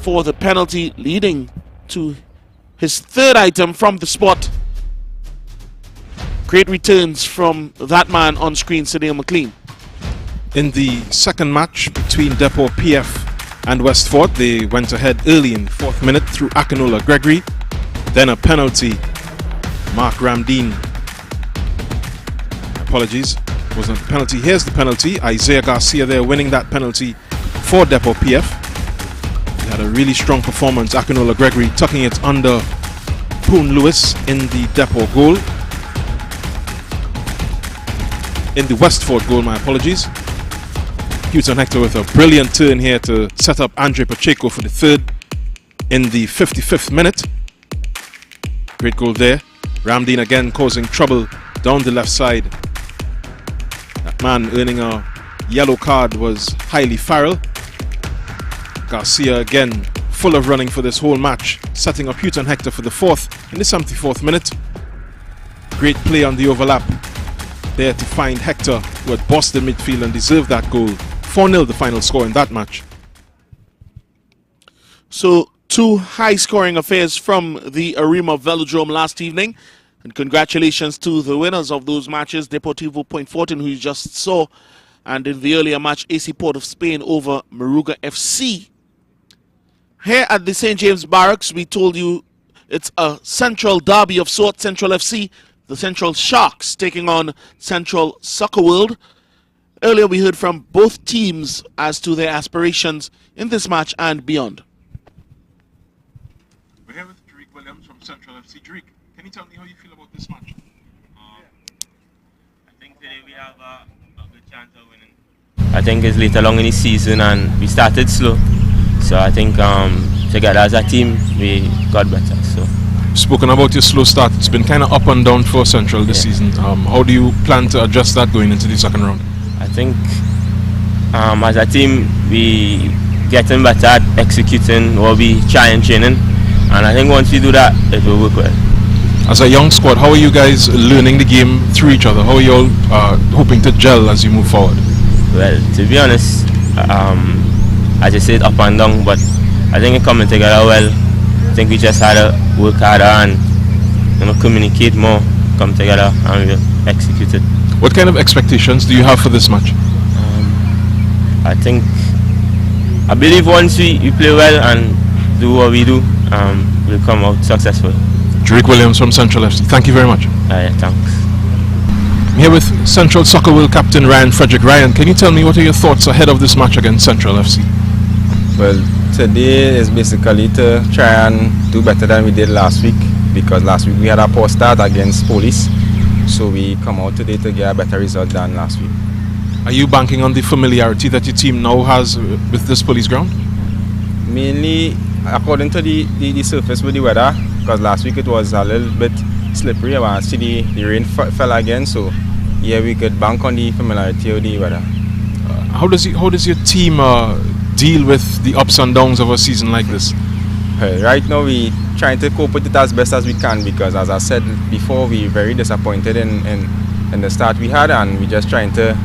for the penalty, leading to his third item from the spot. Great returns from that man on screen, Cedale McLean. In the second match between Depot PF and Westford, they went ahead early in the 4th minute through Akinola Gregory. Then a penalty. Mark Ramdeen, apologies, wasn't a penalty. Here's the penalty. Isaiah Garcia there winning that penalty for Depot PF. He had a really strong performance. Akinola Gregory tucking it under Poon Lewis in the Depot goal. In the Westford goal, my apologies. Houghton Hector with a brilliant turn here to set up Andre Pacheco for the third in the 55th minute. Great goal there. Ramdeen again causing trouble down the left side. That man earning a yellow card was Haile Farrell. Garcia again full of running for this whole match, setting up Houghton Hector for the 4th in the 74th minute. Great play on the overlap there to find Hector, who had bossed the midfield and deserved that goal. 4-0 the final score in that match. So 2 high-scoring affairs from the Arima Velodrome last evening. And congratulations to the winners of those matches, Deportivo Point Fortin, who you just saw, and in the earlier match, AC Port of Spain over Maruga FC. Here at the St. James Barracks, we told you it's a central derby of sorts. Central FC, the Central Sharks, taking on Central Soccer World. Earlier, we heard from both teams as to their aspirations in this match and beyond. We're here with Drake Williams from Central FC. Drake, can you tell me how you feel about this match? I think today we have a good chance of winning. I think it's late along in the season and we started slow. So I think together as a team, we got better. So. Spoken about your slow start, it's been kind of up and down for Central this season. How do you plan to adjust that going into the second round? I think as a team, we getting better at executing what we try and training. And I think once we do that, it will work well. As a young squad, how are you guys learning the game through each other? How are you all hoping to gel as you move forward? Well, to be honest, as I said, up and down, but I think it's coming together well. I think we just had to work harder and communicate more, come together and we'll execute it. What kind of expectations do you have for this match? I believe once we play well and do what we do, we'll come out successful. Drake Williams from Central FC, thank you very much. Thanks. I'm here with Central Soccer World captain Ryan Frederick. Ryan, can you tell me what are your thoughts ahead of this match against Central FC? Well, today is basically to try and do better than we did last week, because last week we had a poor start against Police. So we come out today to get a better result than last week. Are you banking on the familiarity that your team now has with this Police ground? Mainly according to the surface with the weather, because last week it was a little bit slippery. I see the rain fell again, so yeah, we could bank on the familiarity of the weather. How does your team deal with the ups and downs of a season like this? Right now we trying to cope with it as best as we can, because as I said before, we very disappointed in the start we had, and we just trying to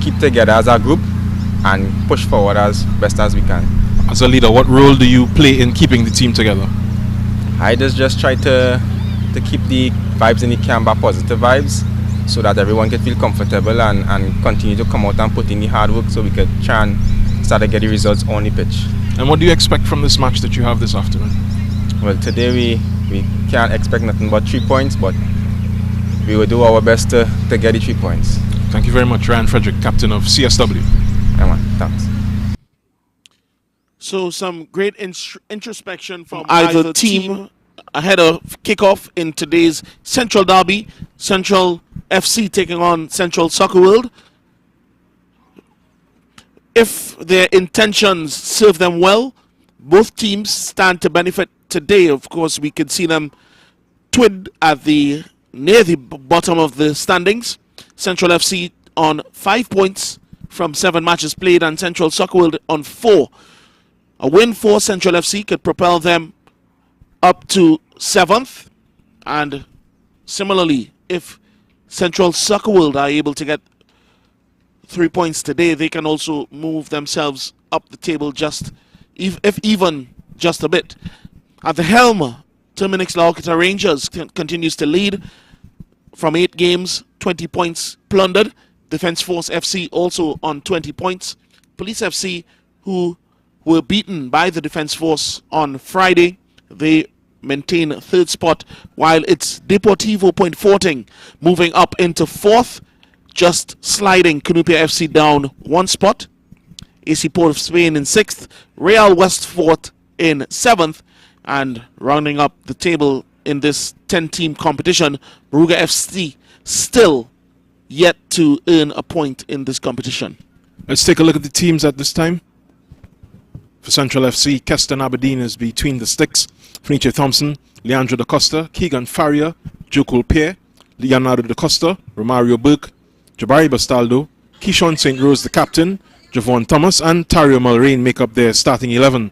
keep together as a group and push forward as best as we can. As a leader, what role do you play in keeping the team together? I just try to keep the vibes in the camp positive vibes, so that everyone can feel comfortable and continue to come out and put in the hard work so we can try and start to get the results on the pitch. And what do you expect from this match that you have this afternoon? Well, today we can't expect nothing but 3 points, but we will do our best to get the 3 points. Thank you very much, Ryan Frederick, captain of CSW. Yeah, man, thanks. So some great introspection from either team ahead of kickoff in today's Central Derby. Central FC taking on Central Soccer World. If their intentions serve them well, both teams stand to benefit today. Of course, we can see them twinned at near the bottom of the standings. Central FC on 5 points from 7 matches played, and Central Soccer World on 4. A win for Central FC could propel them up to 7th, and similarly, if Central Soccer World are able to get 3 points today, they can also move themselves up the table just if even just a bit. At the helm, Terminix Laokita Rangers continues to lead from 8 games, 20 points plundered. Defence Force FC also on 20 points. Police FC, who were beaten by the Defence Force on Friday, they maintain 3rd spot, while it's Deportivo Point Forting moving up into 4th, just sliding Canupia FC down 1 spot. AC Port of Spain in 6th, Real Westfort in 7th, and rounding up the table in this 10-team competition, Moruga FC still yet to earn a point in this competition. Let's take a look at the teams at this time. For Central FC, Keston Aberdeen is between the sticks. Fenice Thompson, Leandro da Costa, Keegan Faria, Jokul Pierre, Leonardo da Costa, Romario Burke, Jabari Bastaldo, Keishon St. Rose, the captain, Javon Thomas, and Tario Mulrain make up their starting 11.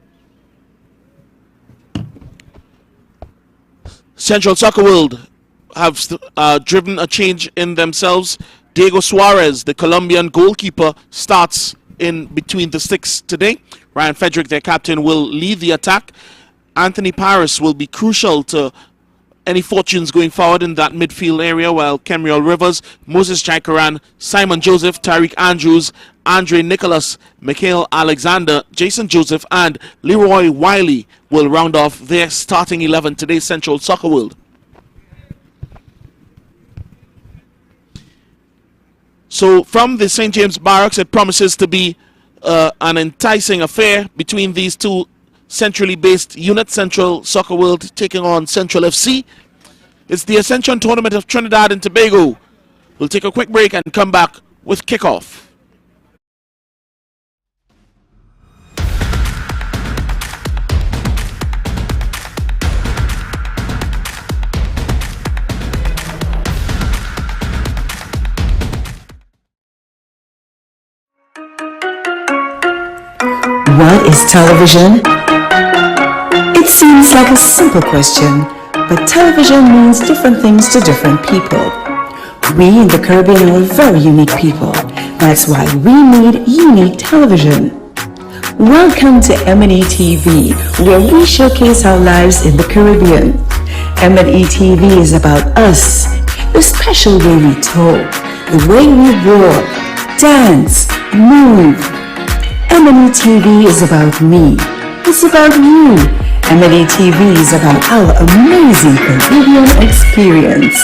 Central Soccer World have driven a change in themselves. Diego Suarez, the Colombian goalkeeper, starts in between the sticks today. Ryan Frederick, their captain, will lead the attack. Anthony Paris will be crucial to any fortunes going forward in that midfield area, while Kemriel Rivers, Moses Jaikaran, Simon Joseph, Tariq Andrews, Andre Nicholas, Mikhail Alexander, Jason Joseph, and Leroy Wiley will round off their starting 11 today's Central Soccer World. So from the St. James Barracks, it promises to be an enticing affair between these two centrally based units. Central Soccer World taking on Central FC. It's the Ascension Tournament of Trinidad and Tobago. We'll take a quick break and come back with Kickoff. What is television? It seems like a simple question, but television means different things to different people. We in the Caribbean are very unique people. That's why we need unique television. Welcome to M&E TV, where we showcase our lives in the Caribbean. M&E TV is about us, the special way we talk, the way we walk, dance, move. M&E TV is about me. It's about you. M&E TV is about our amazing Caribbean experience.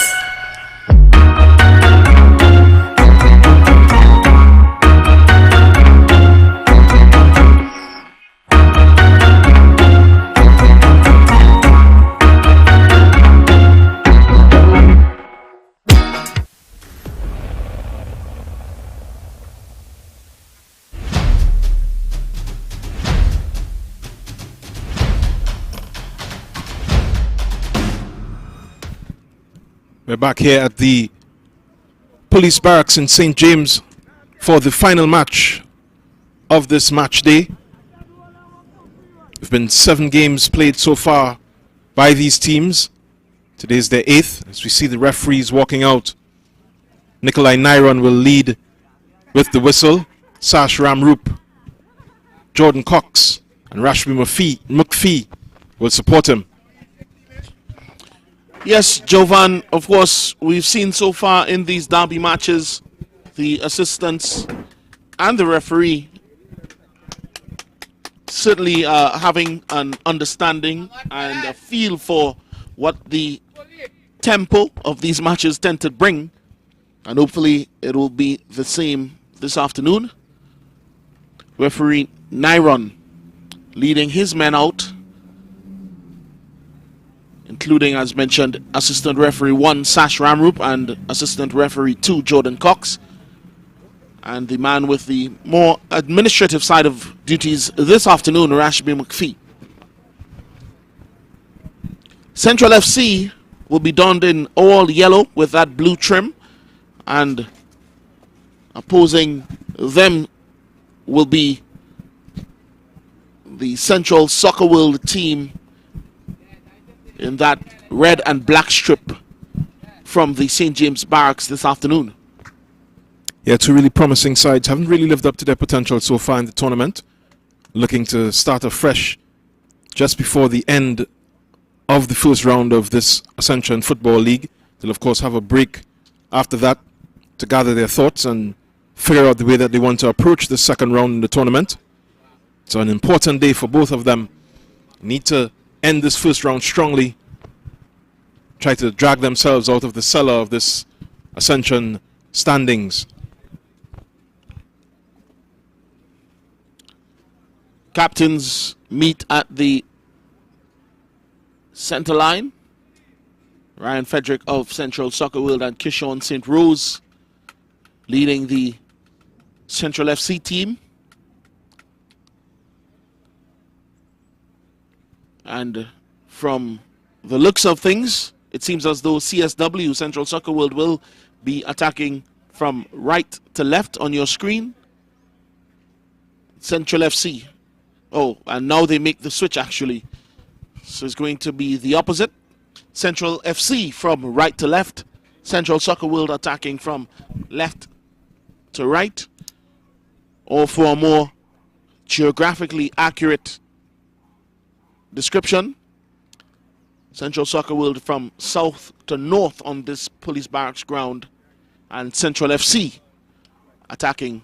We're back here at the police barracks in St. James for the final match of this match day. There've been 7 games played so far by these teams. Today's their 8th. As we see the referees walking out, Nikolai Nyron will lead with the whistle. Sash Ramroop, Jordan Cox, and Rashmi McPhee will support him. Yes, Jovan, of course, we've seen so far in these derby matches, the assistants and the referee certainly having an understanding and a feel for what the tempo of these matches tend to bring. And hopefully it will be the same this afternoon. Referee Nyron leading his men out, including, as mentioned, Assistant Referee 1, Sash Ramroop, and Assistant Referee 2, Jordan Cox. And the man with the more administrative side of duties this afternoon, Rashmi McPhee. Central FC will be donned in all yellow with that blue trim, and opposing them will be the Central Soccer World team in that red and black strip from the St. James Barracks this afternoon. Yeah, 2 really promising sides. Haven't really lived up to their potential so far in the tournament. Looking to start afresh just before the end of the first round of this Ascension Football League. They'll of course have a break after that to gather their thoughts and figure out the way that they want to approach the second round in the tournament. It's an important day for both of them. Need to end this first round strongly, try to drag themselves out of the cellar of this Ascension standings. Captains meet at the center line. Ryan Frederick of Central Soccer World and Kishon St. Rose leading the Central FC team. And from the looks of things, it seems as though CSW, Central Soccer World, will be attacking from right to left on your screen. Central FC. Oh, and now they make the switch actually. So it's going to be the opposite. Central FC from right to left. Central Soccer World attacking from left to right. Or for a more geographically accurate description, Central Soccer World from south to north on this police barracks ground, and Central FC attacking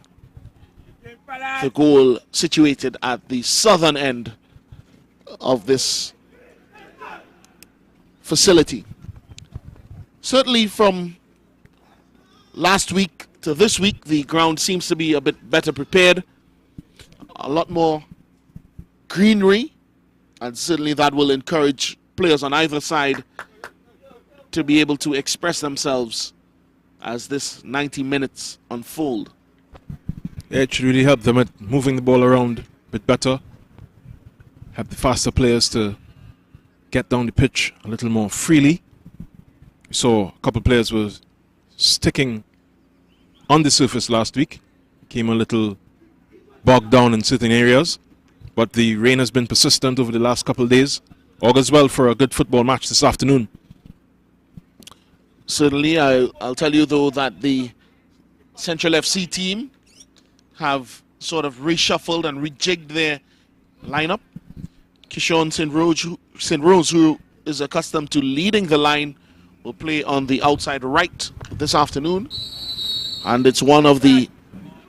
the goal situated at the southern end of this facility. Certainly from last week to this week, the ground seems to be a bit better prepared, a lot more greenery, and certainly that will encourage players on either side to be able to express themselves as this 90 minutes unfold. Yeah, it should really help them at moving the ball around a bit better. Help the faster players to get down the pitch a little more freely. We saw a couple of players were sticking on the surface last week. Came a little bogged down in certain areas. But the rain has been persistent over the last couple of days. Augurs well for a good football match this afternoon. Certainly, I'll tell you though that the Central FC team have sort of reshuffled and rejigged their lineup. Kishon St. Rose, who is accustomed to leading the line, will play on the outside right this afternoon. And it's one of the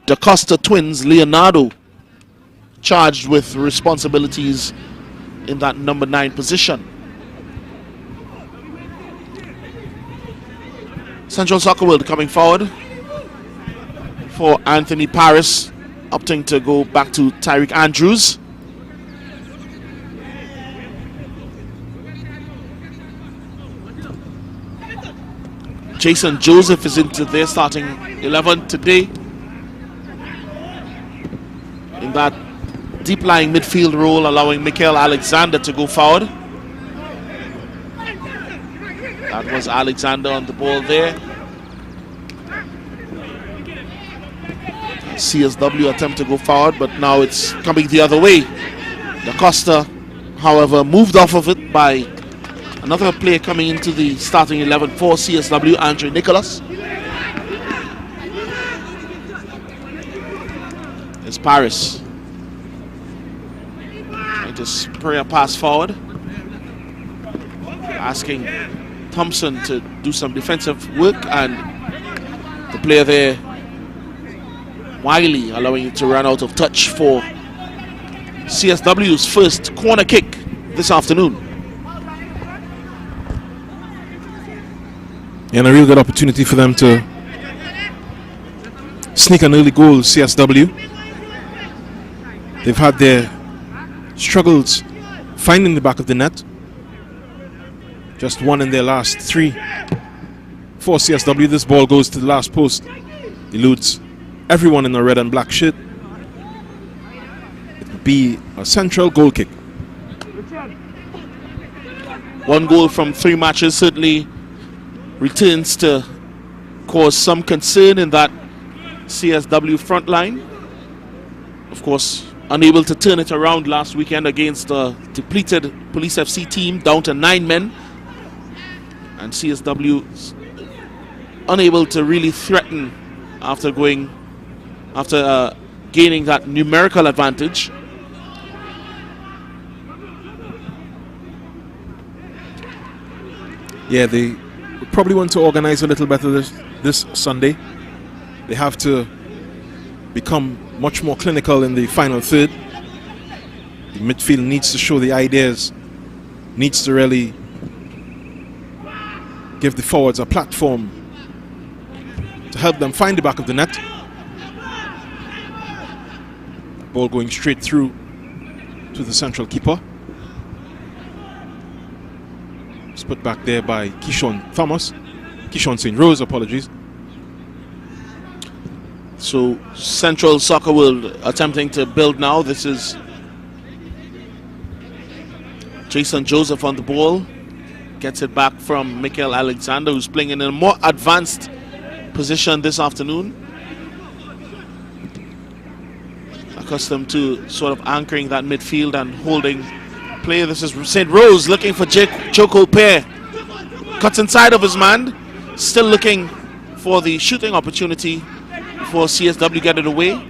DaCosta twins, Leonardo, charged with responsibilities in that number 9 position. Central Soccer World coming forward for Anthony Paris, opting to go back to Tyreek Andrews. Jason Joseph is into their starting 11 today in that deep-lying midfield role, allowing Mikel Alexander to go forward. That was Alexander on the ball there. CSW attempt to go forward, but now it's coming the other way. DaCosta, however, moved off of it by another player coming into the starting 11 for CSW, Andre Nicholas. It's Paris. Trying to spray a pass forward, asking Thompson to do some defensive work, and the player there, Wiley, allowing it to run out of touch for CSW's first corner kick this afternoon. And a real good opportunity for them to sneak an early goal, CSW. They've had their struggles finding the back of the net. Just one in their last 3. For CSW, this ball goes to the last post. Eludes everyone in the red and black shirt. It would be a central goal kick. 1 goal from 3 matches certainly returns to cause some concern in that CSW front line. Of course, unable to turn it around last weekend against a depleted Police FC team down to 9 men. And CSW unable to really threaten after gaining that numerical advantage. Yeah, they probably want to organize a little better this Sunday. They have to become much more clinical in the final third. The midfield needs to show the ideas, needs to really give the forwards a platform to help them find the back of the net. Ball going straight through to the central keeper. It's put back there by Keishon St. Rose, apologies. So Central Soccer World attempting to build now. This is Jason Joseph on the ball. Gets it back from Michael Alexander, who's playing in a more advanced position this afternoon. Accustomed to sort of anchoring that midfield and holding play. This is St. Rose looking for Joko Pair. Cuts inside of his man. Still looking for the shooting opportunity before CSW get it away.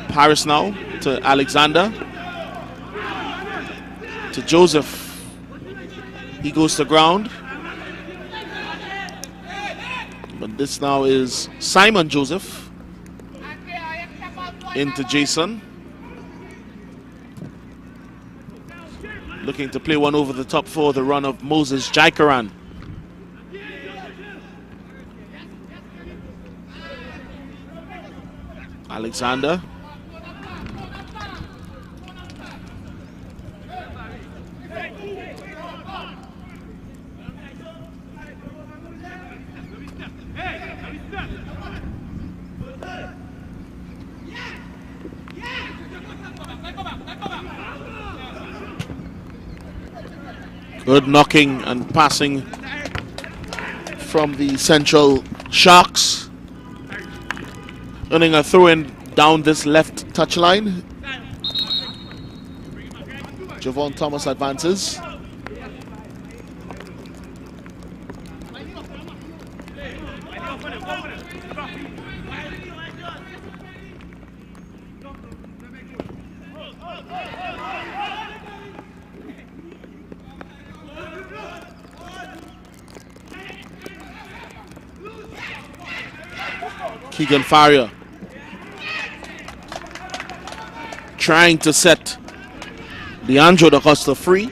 Paris now to Alexander. To Joseph. He goes to ground. But this now is Simon Joseph. Into Jason. Looking to play one over the top for the run of Moses Jaikaran. Alexander. Good knocking and passing from the Central Sharks. Earning a throw-in down this left touchline. Javon Thomas advances. Keegan Faria trying to set Leandro da Costa free.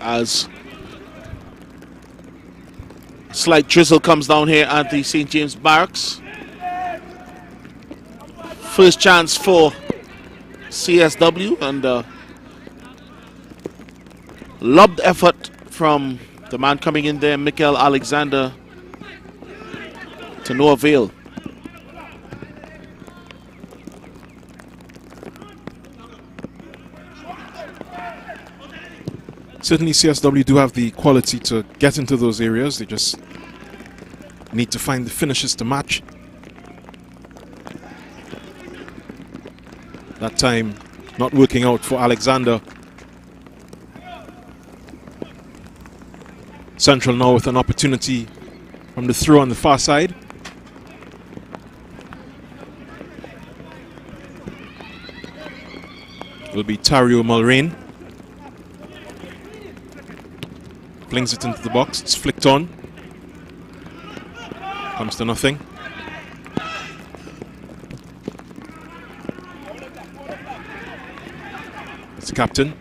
As slight drizzle comes down here at the St. James Barracks. First chance for CSW, and lobbed effort from the man coming in there, Michael Alexander, to no avail. Certainly CSW do have the quality to get into those areas. They just need to find the finishes to match. That time not working out for Alexander. Central now with an opportunity from the throw on the far side. Will be Tario Mulrain. Flings it into the box. It's flicked on. Comes to nothing. It's the captain.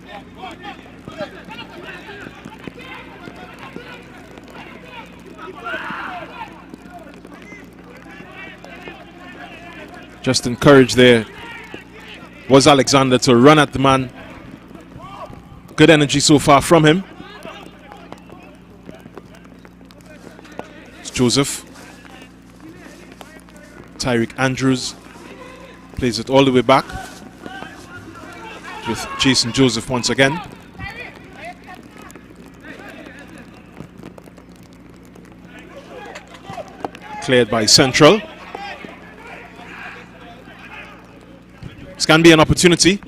Just encouraged there was Alexander to run at the man. Good energy so far from him. It's Joseph. Tyreek Andrews plays it all the way back with Jason Joseph once again. Cleared by Central. This can be an opportunity.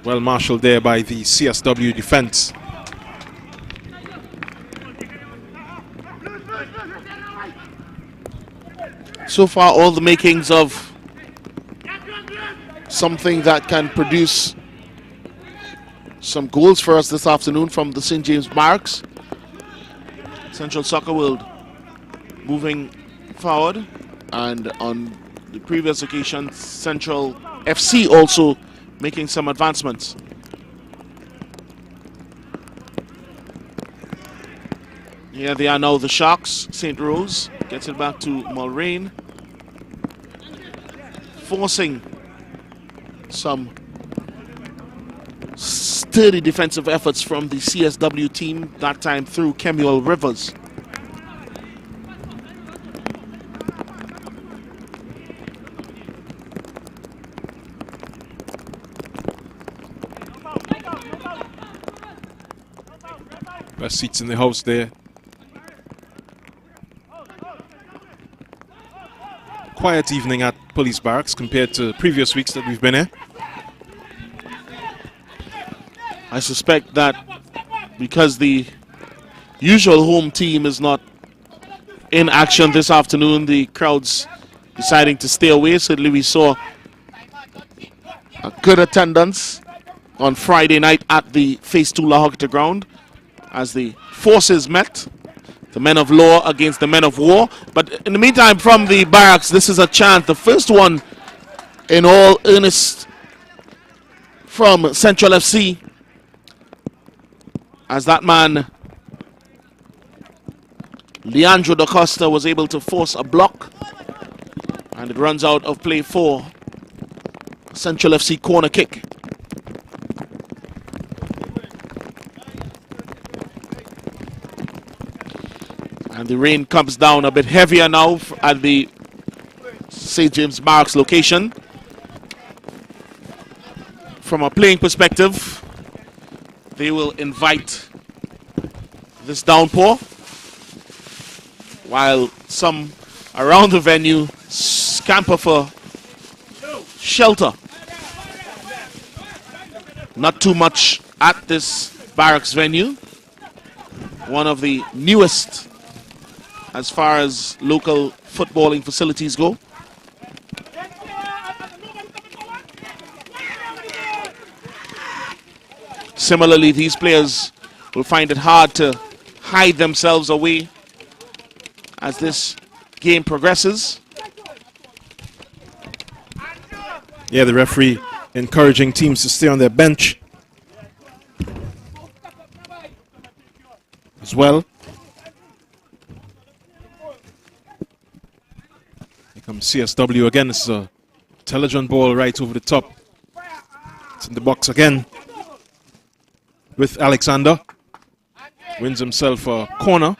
Well marshaled there by the CSW defense. So far, all the makings of something that can produce some goals for us this afternoon from the St. James Barracks. Central Soccer World moving forward, and on the previous occasion, Central FC also making some advancements. Here they are now, the Sharks. St. Rose gets it back to Mulrain, forcing some sturdy defensive efforts from the CSW team, that time through Kemuel Rivers. Best seats in the house there. Quiet evening at Police Barracks compared to previous weeks that we've been here. I suspect that because the usual home team is not in action this afternoon, the crowd's deciding to stay away. Certainly we saw a good attendance on Friday night at the Phase 2 La Hogueta ground as the forces met, the men of law against the men of war. But in the meantime, from the barracks, this is a chant, the first one in all earnest from Central FC, as that man Leandro da Costa was able to force a block, and it runs out of play for Central FC corner kick. And the rain comes down a bit heavier now at the St. James Barracks location. From a playing perspective, they will invite this downpour, while some around the venue scamper for shelter. Not too much at this barracks venue, one of the newest as far as local footballing facilities go. Similarly, these players will find it hard to hide themselves away as this game progresses. Yeah, the referee encouraging teams to stay on their bench as well. Here comes CSW again. This is a intelligent ball right over the top. It's in the box again with Alexander. Wins himself a corner.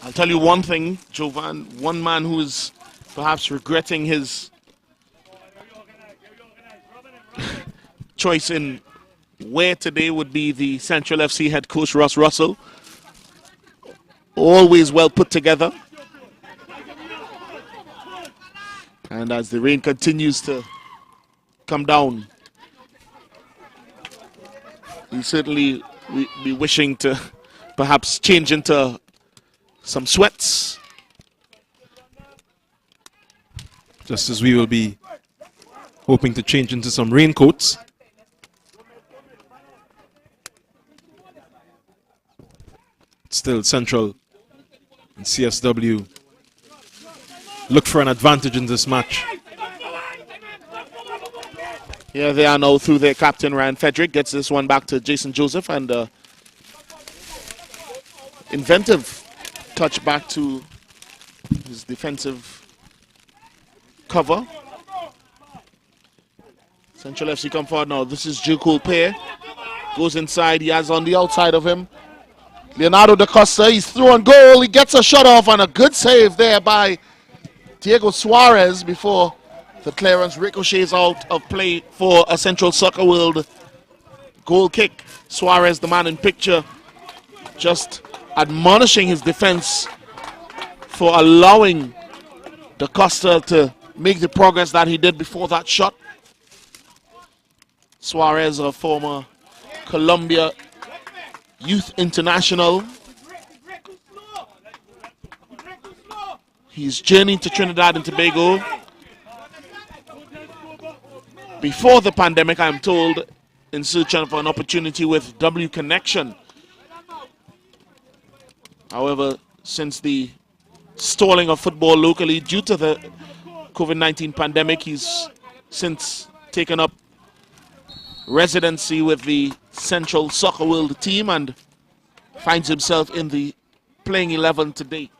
I'll tell you one thing, Jovan, one man who is perhaps regretting his choice in where today would be the Central FC head coach, Ross Russell. Always well put together. And as the rain continues to come down, he certainly be wishing to perhaps change into some sweats. Just as we will be hoping to change into some raincoats. Still Central and CSW look for an advantage in this match. Here they are now through their captain, Ryan Frederick. Gets this one back to Jason Joseph, and inventive touch back to his defensive cover. Central FC come forward now. This is Jukul Pair. Goes inside. He has on the outside of him Leonardo da Costa. He's through on goal. He gets a shot off, and a good save there by Diego Suarez before The clearance ricochets out of play for a Central Soccer World goal kick. Suarez, the man in picture, just admonishing his defense for allowing Da Costa to make the progress that he did before that shot. Suarez, a former Colombia youth international. He's journeyed to Trinidad and Tobago before the pandemic, I'm told, in search of an opportunity with W Connection. However, since the stalling of football locally due to the COVID-19 pandemic, he's since taken up residency with the Central Soccer World team and finds himself in the playing 11 today.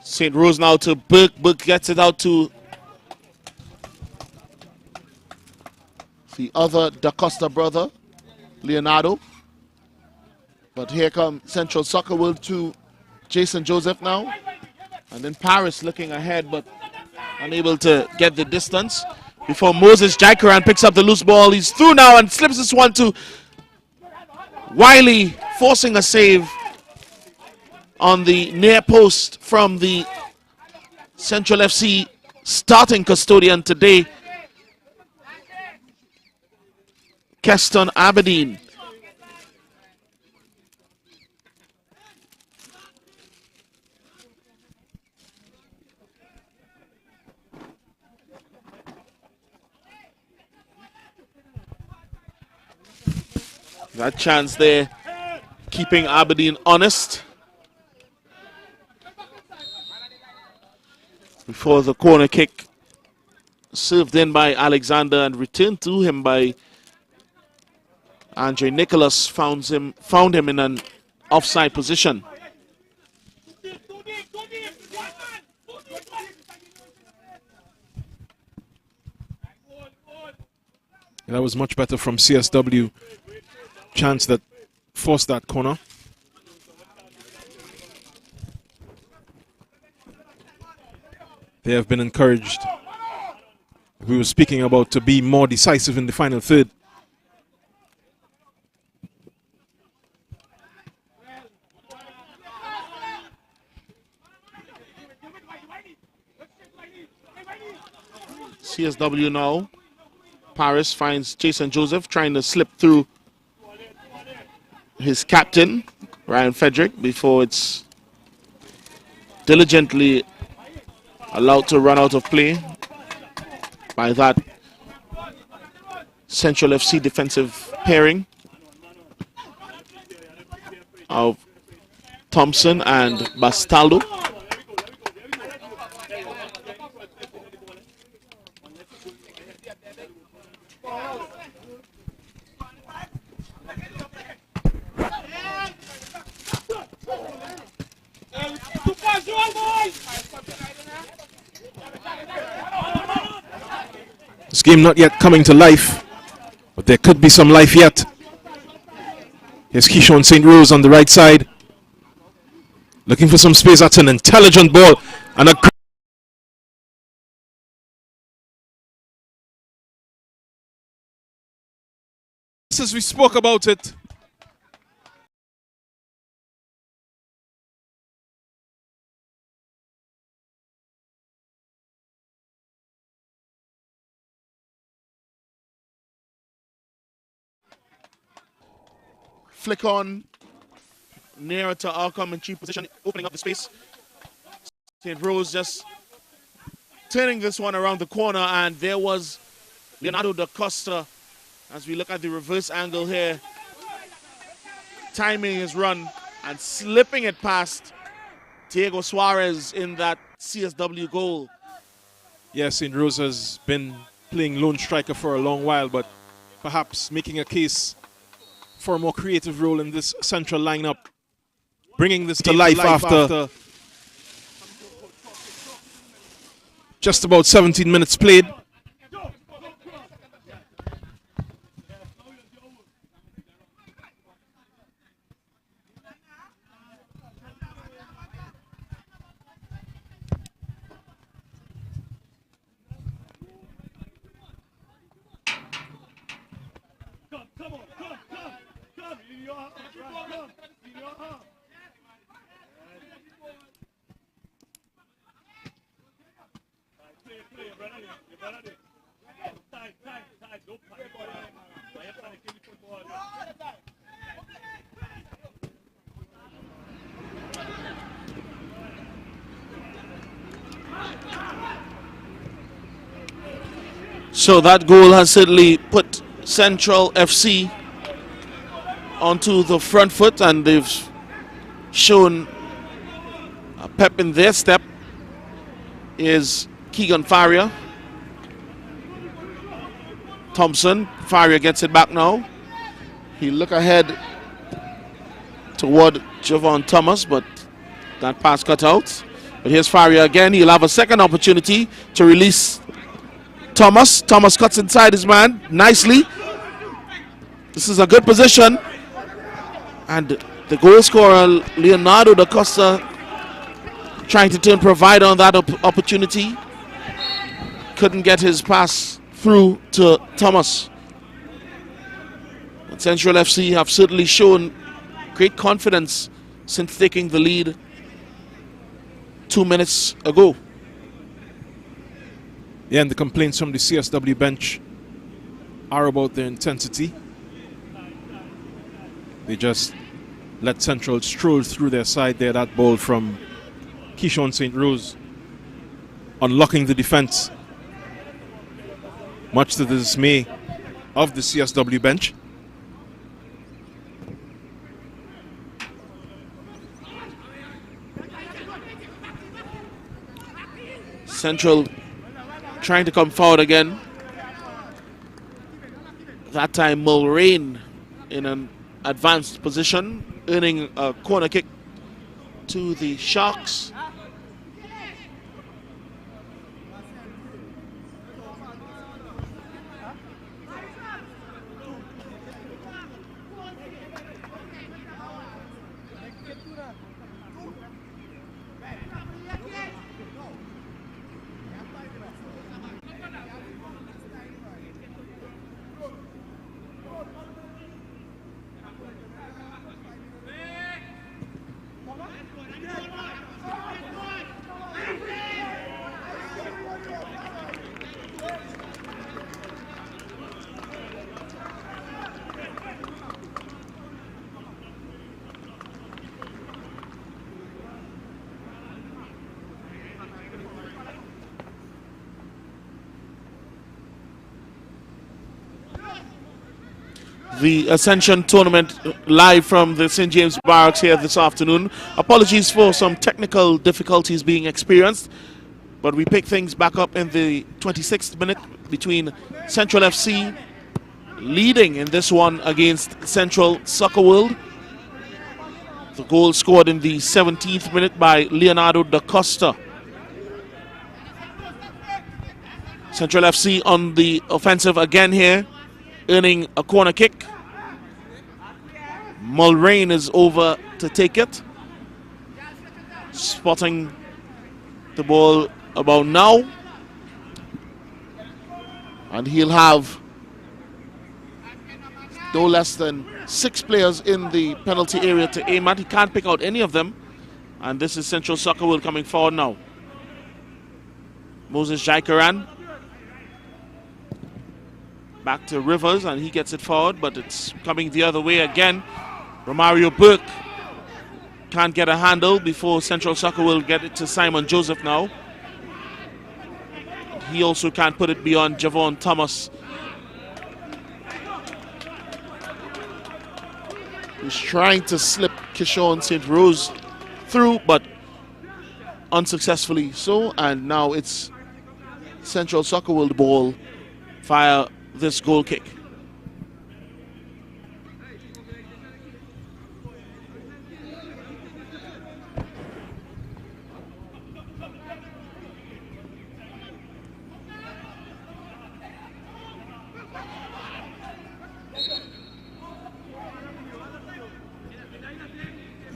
St. Rose now to Burke. Burke gets it out to the other Da Costa brother, Leonardo. But here comes Central Soccer World to Jason Joseph now. And then Paris looking ahead but unable to get the distance. Before Moses Jaikaran picks up the loose ball. He's through now and slips this one to Wiley, forcing a save on the near post from the Central FC starting custodian today, Keston Aberdeen. That chance there, keeping Aberdeen honest. Before the corner kick served in by Alexander and returned to him by Andre Nicholas, found him in an offside position. That was much better from CSW. Chance that forced that corner. They have been encouraged. We were speaking about to be more decisive in the final third. CSW now. Paris finds Jason Joseph trying to slip through his captain, Ryan Frederick, before it's diligently allowed to run out of play by that Central FC defensive pairing of Thompson and Bastaldo. This game not yet coming to life, but there could be some life yet. Here's Keishon St. Rose on the right side, looking for some space. That's an intelligent ball and a as we spoke about it. Flick on nearer to our commentary position, opening up the space. St. Rose just turning this one around the corner, and there was Leonardo da Costa. As we look at the reverse angle here, timing his run and slipping it past Diego Suarez in that CSW goal. Yes, St. Rose has been playing lone striker for a long while, but perhaps making a case for a more creative role in this central lineup, bringing this to life after just about 17 minutes played. So that goal has certainly put Central FC onto the front foot, and they've shown a pep in their step. Is Keegan Faria. Thompson. Faria gets it back now. He look ahead toward Javon Thomas, but that pass cut out. But here's Faria again. He'll have a second opportunity to release Thomas. Thomas cuts inside his man nicely. This is a good position. And the goal scorer, Leonardo da Costa, trying to turn provider on that opportunity. Couldn't get his pass through to Thomas. But Central FC have certainly shown great confidence since taking the lead 2 minutes ago. Yeah, and the complaints from the CSW bench are about their intensity. They just let Central stroll through their side there. That ball from Keyshawn St. Rose, unlocking the defense, much to the dismay of the CSW bench. Central trying to come forward again. That time Mulrain in an advanced position, earning a corner kick to the Sharks. The Ascension tournament live from the St. James Barracks here this afternoon. Apologies for some technical difficulties being experienced, but we pick things back up in the 26th minute between Central FC leading in this one against Central Soccer World. The goal scored in the 17th minute by Leonardo da Costa. Central FC on the offensive again here, earning a corner kick. Mulrain is over to take it. Spotting the ball about now. And he'll have no less than 6 players in the penalty area to aim at. He can't pick out any of them. And this is Central Soccer World coming forward now. Moses Jaikaran. Back to Rivers, and he gets it forward, but it's coming the other way again. Romario Burke can't get a handle before Central Soccer will get it to Simon Joseph now. He also can't put it beyond Javon Thomas. He's trying to slip Kishon St. Rose through, but unsuccessfully so. And now it's Central Soccer World ball via this goal kick.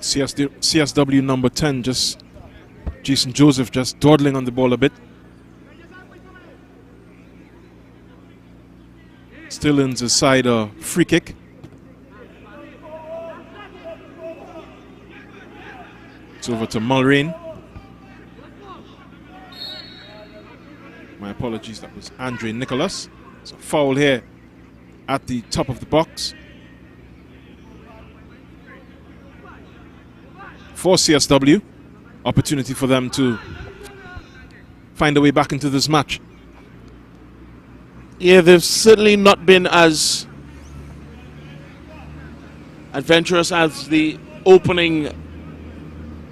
CSW number 10, just Jason Joseph just dawdling on the ball a bit. Still inside a free kick. It's over to Mulrain. My apologies, that was Andre Nicholas. It's a foul here at the top of the box for CSW. Opportunity for them to find a way back into this match. Yeah, they've certainly not been as adventurous as the opening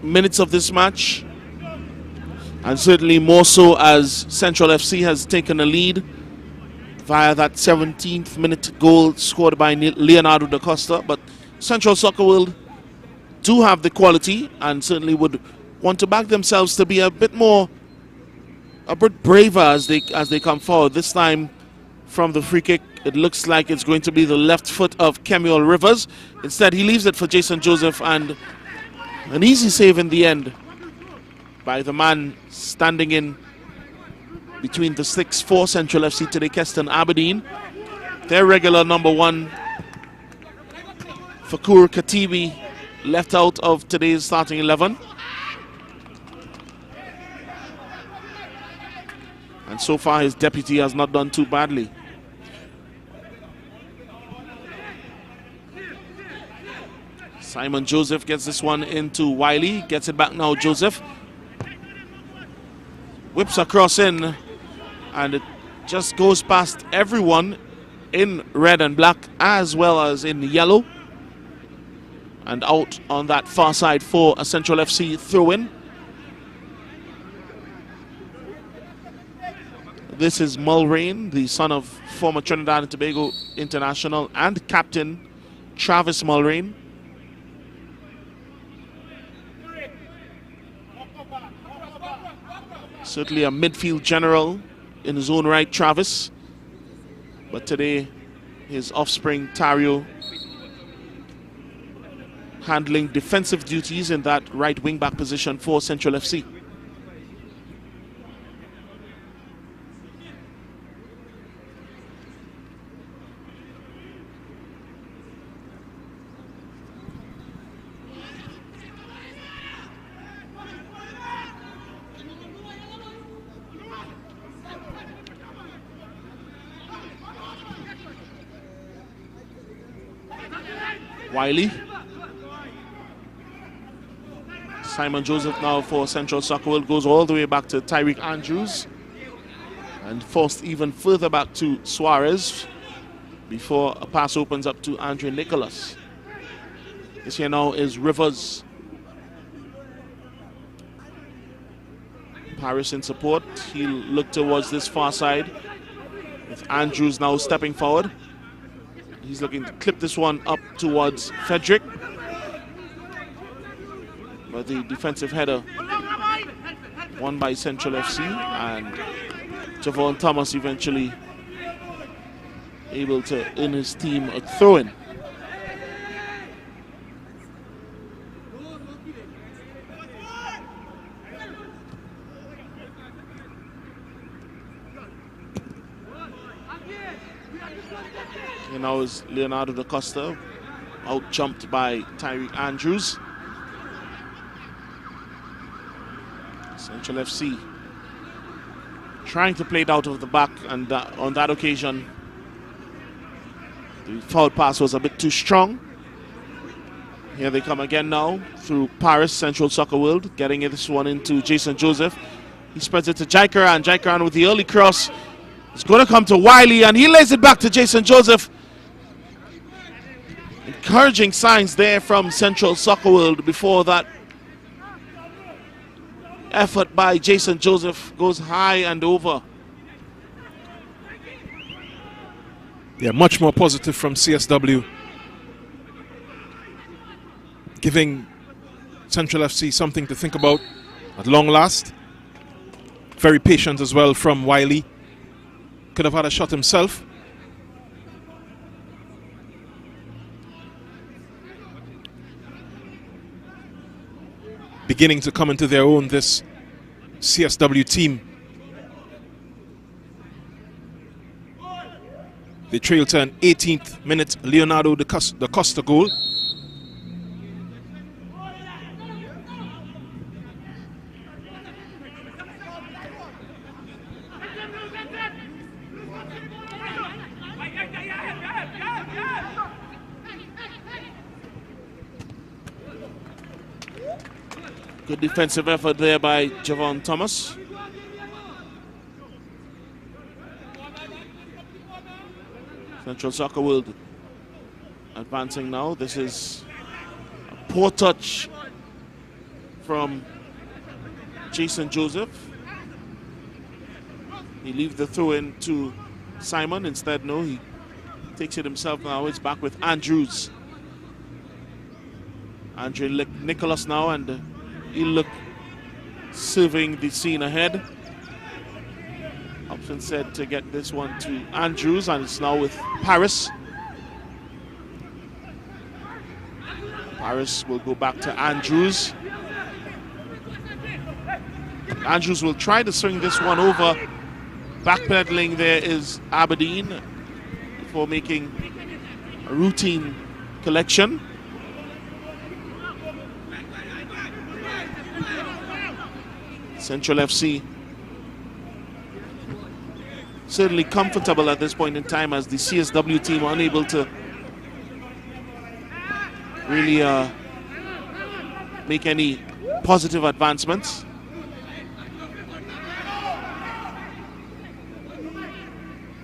minutes of this match, and certainly more so as Central FC has taken a lead via that 17th minute goal scored by Leonardo da Costa. But Central Soccer World do have the quality and certainly would want to back themselves to be a bit braver as they come forward. This time from the free kick, it looks like it's going to be the left foot of Kemuel Rivers. Instead, he leaves it for Jason Joseph, and an easy save in the end by the man standing in between the sticks for Central FC today, Keston Aberdeen. Their regular number 1, Fakur Katibi, left out of today's starting 11. And so far his deputy has not done too badly. Simon Joseph gets this one into Wiley. Gets it back now, Joseph. Whips across in, and it just goes past everyone in red and black as well as in yellow. And out on that far side for a Central FC throw-in. This is Mulrain, the son of former Trinidad and Tobago international and captain Travis Mulrain. Certainly a midfield general in his own right, Travis. But today, his offspring, Tario, handling defensive duties in that right wing-back position for Central FC. Wiley. Simon Joseph now for Central Soccer World goes all the way back to Tyreek Andrews and forced even further back to Suarez before a pass opens up to Andre Nicholas. This here now is Rivers. Paris in support. He'll look towards this far side with Andrews now stepping forward. He's looking to clip this one up towards Frederick. But the defensive header won by Central FC, and Javon Thomas eventually able to earn his team a throw-in. Here now is Leonardo da Costa, out-jumped by Tyreek Andrews. Central FC trying to play it out of the back, and on that occasion the foul pass was a bit too strong. Here they come again now through Paris, Central Soccer World, getting this one into Jason Joseph. He spreads it to Jaikaran. Jaikaran with the early cross. It's going to come to Wiley, and he lays it back to Jason Joseph. Encouraging signs there from Central Soccer World before that effort by Jason Joseph goes high and over. Yeah, much more positive from CSW, giving Central FC something to think about at long last. Very patient as well from Wiley. Could have had a shot himself. Beginning to come into their own, this CSW team. They trail to an 18th minute Leonardo da Costa goal. Good defensive effort there by Javon Thomas. Central Soccer World advancing now. This is a poor touch from Jason Joseph. He leaves the throw in to Simon. Instead, no, he takes it himself now. It's back with Andrews. Andre Nicholas now, and he'll look serving the scene ahead. Hobson said to get this one to Andrews, and it's now with Paris. Paris will go back to Andrews. Andrews will try to swing this one over. Backpedaling there is Aberdeen before making a routine collection. Central FC certainly comfortable at this point in time, as the CSW team are unable to really make any positive advancements.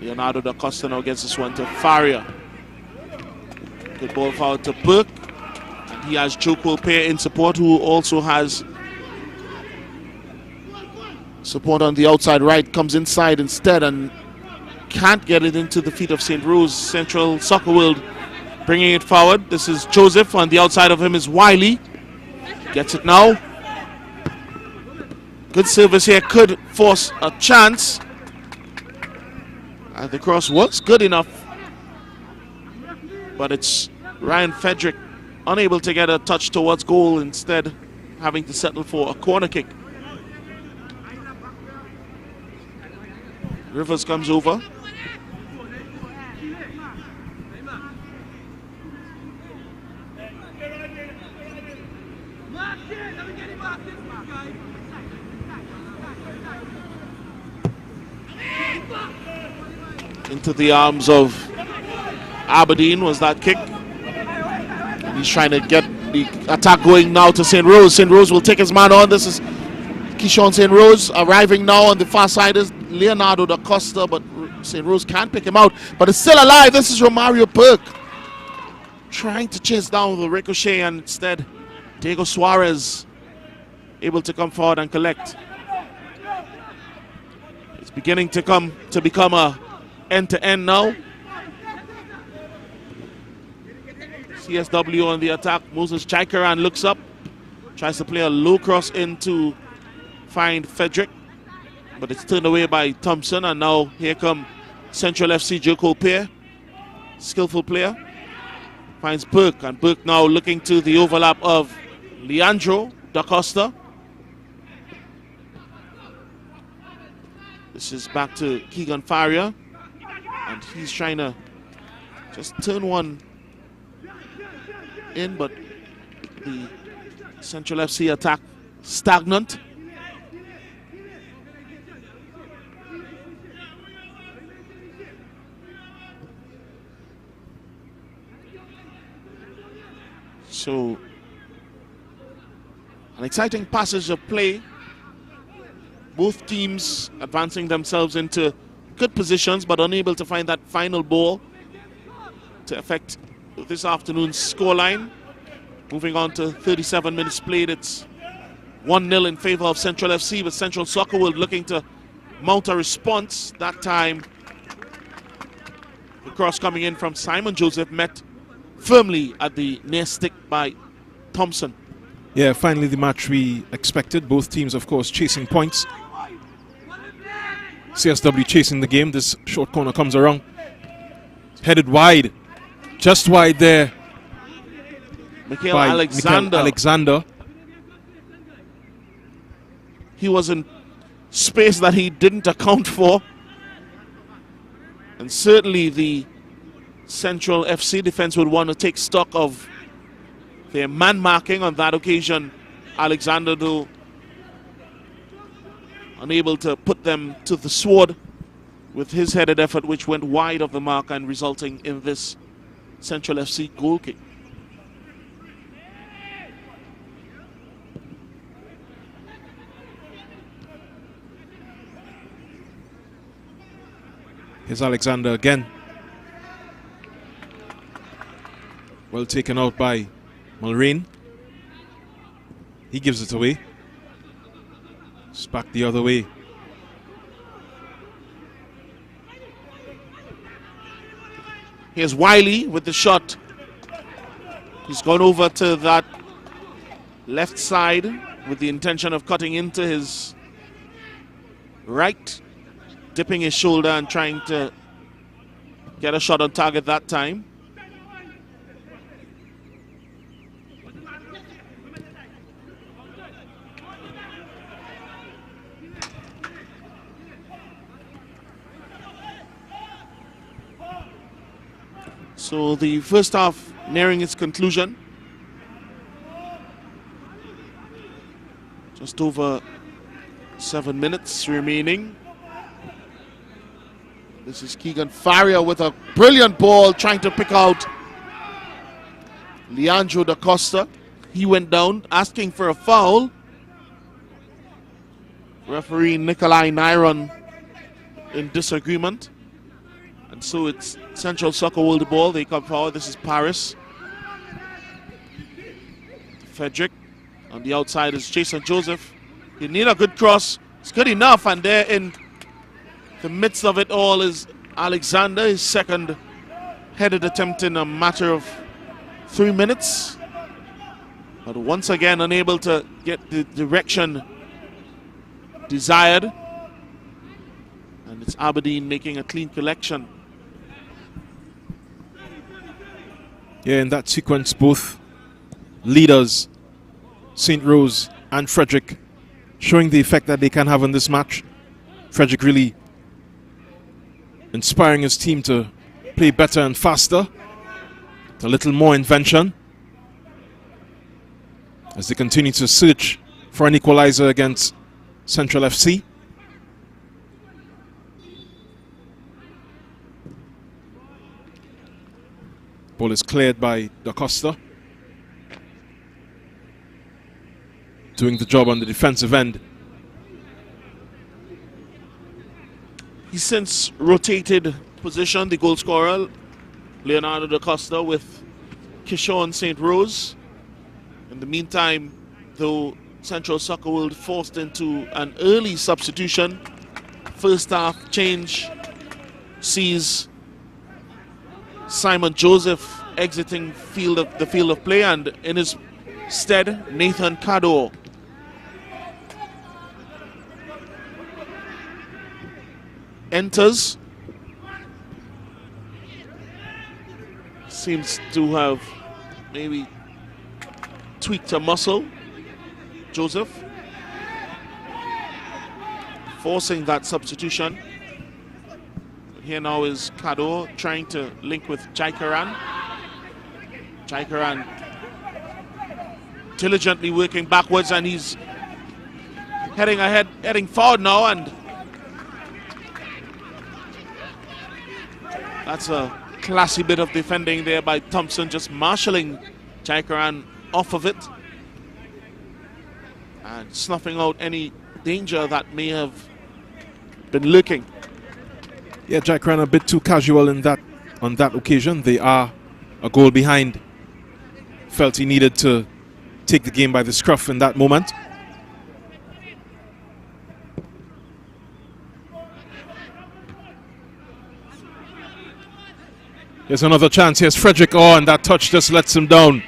Leonardo da Costa now gets this one to Faria. Good ball forward to Burke. And he has Joko Pair in support, who also has support on the outside right. Comes inside instead and can't get it into the feet of St. Rose. Central Soccer World bringing it forward. This is Joseph. On the outside of him is Wiley. Gets it now. Good service here. Could force a chance. And the cross was good enough. But it's Ryan Frederick unable to get a touch towards goal, instead having to settle for a corner kick. Rivers comes over. Into the arms of Aberdeen was that kick. And he's trying to get the attack going now to St. Rose. St. Rose will take his man on. This is Keyshawn St. Rose arriving now on the far side is Leonardo da Costa, but St. Rose can't pick him out. But it's still alive. This is Romario Burke trying to chase down the ricochet, and instead Diego Suarez able to come forward and collect. It's beginning to become a end-to-end now. CSW on the attack. Moses Chaikaran looks up, tries to play a low cross in to find Frederick, but it's turned away by Thompson. And now here come Central FC. Joko Pair, skillful player, finds Burke, and Burke now looking to the overlap of Leandro da Costa. This is back to Keegan Faria, and he's trying to just turn one in, but the Central FC attack stagnant. So, an exciting passage of play. Both teams advancing themselves into good positions, but unable to find that final ball to effect this afternoon's scoreline. Moving on to 37 minutes played, it's 1-0 in favor of Central FC, with Central Soccer World looking to mount a response. That time, the cross coming in from Simon Joseph met firmly at the near stick by Thompson. Yeah, finally the match we expected. Both teams, of course, chasing points. CSW chasing the game. This short corner comes around. Headed wide. Just wide there. Michael Alexander. He was in space that he didn't account for. And certainly the Central FC defense would want to take stock of their man marking on that occasion. Alexander, though, unable to put them to the sword with his headed effort, which went wide of the mark and resulting in this Central FC goal kick. Here's Alexander again. Well taken out by Mulrain. He gives it away. It's back the other way. Here's Wiley with the shot. He's gone over to that left side with the intention of cutting into his right, dipping his shoulder and trying to get a shot on target that time. So the first half nearing its conclusion. Just over 7 minutes remaining. This is Keegan Faria with a brilliant ball trying to pick out Leandro da Costa. He went down asking for a foul. Referee Nikolai Nyron in disagreement. And so it's Central Soccer World the ball. They come forward. This is Paris. Frederick. On the outside is Jason Joseph. You need a good cross. It's good enough. And there in the midst of it all is Alexander, his second headed attempt in a matter of 3 minutes. But once again unable to get the direction desired. And it's Aberdeen making a clean collection. Yeah, in that sequence, both leaders, St. Rose and Frederick, showing the effect that they can have in this match. Frederick really inspiring his team to play better and faster, a little more invention, as they continue to search for an equalizer against Central FC. Ball is cleared by Da Costa, doing the job on the defensive end. He's since rotated position, the goal scorer, Leonardo da Costa, with Kishon St. Rose. In the meantime, though, Central Soccer World forced into an early substitution. First half change sees Simon Joseph exiting the field of play, and in his stead, Nathan Cador. Enters. Seems to have maybe tweaked a muscle. Joseph forcing that substitution. Here now is Cador trying to link with Jaikaran. Jaikaran diligently working backwards, and he's heading forward now, and that's a classy bit of defending there by Thompson, just marshalling Jaikaran off of it and snuffing out any danger that may have been lurking. Yeah, Jaikaran a bit too casual in that on that occasion. They are a goal behind, felt he needed to take the game by the scruff in that moment. Here's another chance. Here's Frederick. Oh, and that touch just lets him down.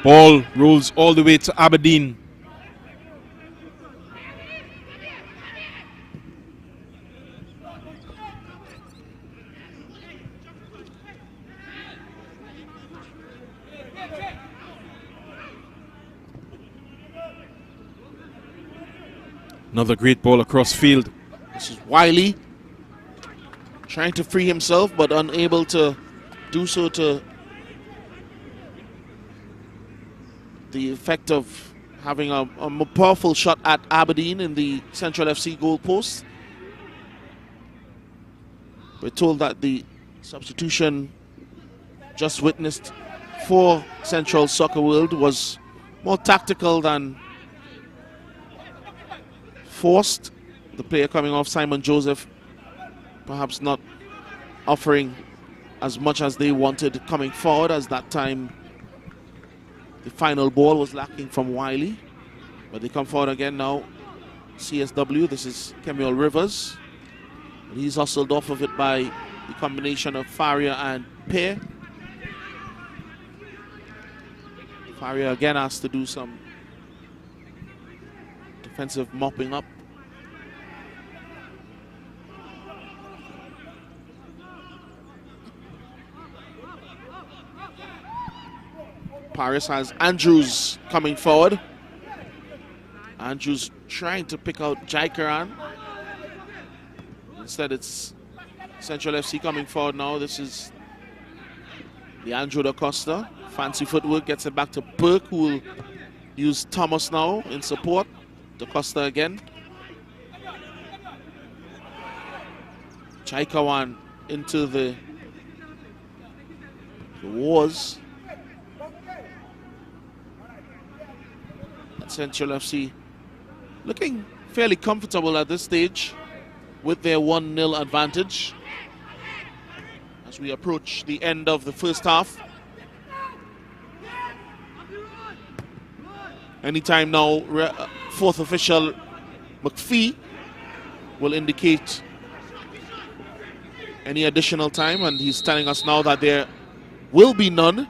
Ball rolls all the way to Aberdeen. Another great ball across field. This is Wiley trying to free himself, but unable to do so to the effect of having a more powerful shot at Aberdeen in the Central FC goal post. We're told that the substitution just witnessed for Central Soccer World was more tactical than forced. The player coming off, Simon Joseph, perhaps not offering as much as they wanted coming forward, as that time the final ball was lacking from Wiley. But they come forward again now. CSW, this is Kemuel Rivers. And he's hustled off of it by the combination of Faria and Pear. Faria again asked to do some defensive mopping up. Paris has Andrews coming forward. Andrews trying to pick out Jaikaran. Instead, it's Central FC coming forward now. This is the Andrew da Costa. Fancy footwork, gets it back to Burke, who will use Thomas now in support. Da Costa again. Jaikaran into the wars. Central FC looking fairly comfortable at this stage with their 1-0 advantage as we approach the end of the first half. Anytime now, fourth official McPhee will indicate any additional time, and he's telling us now that there will be none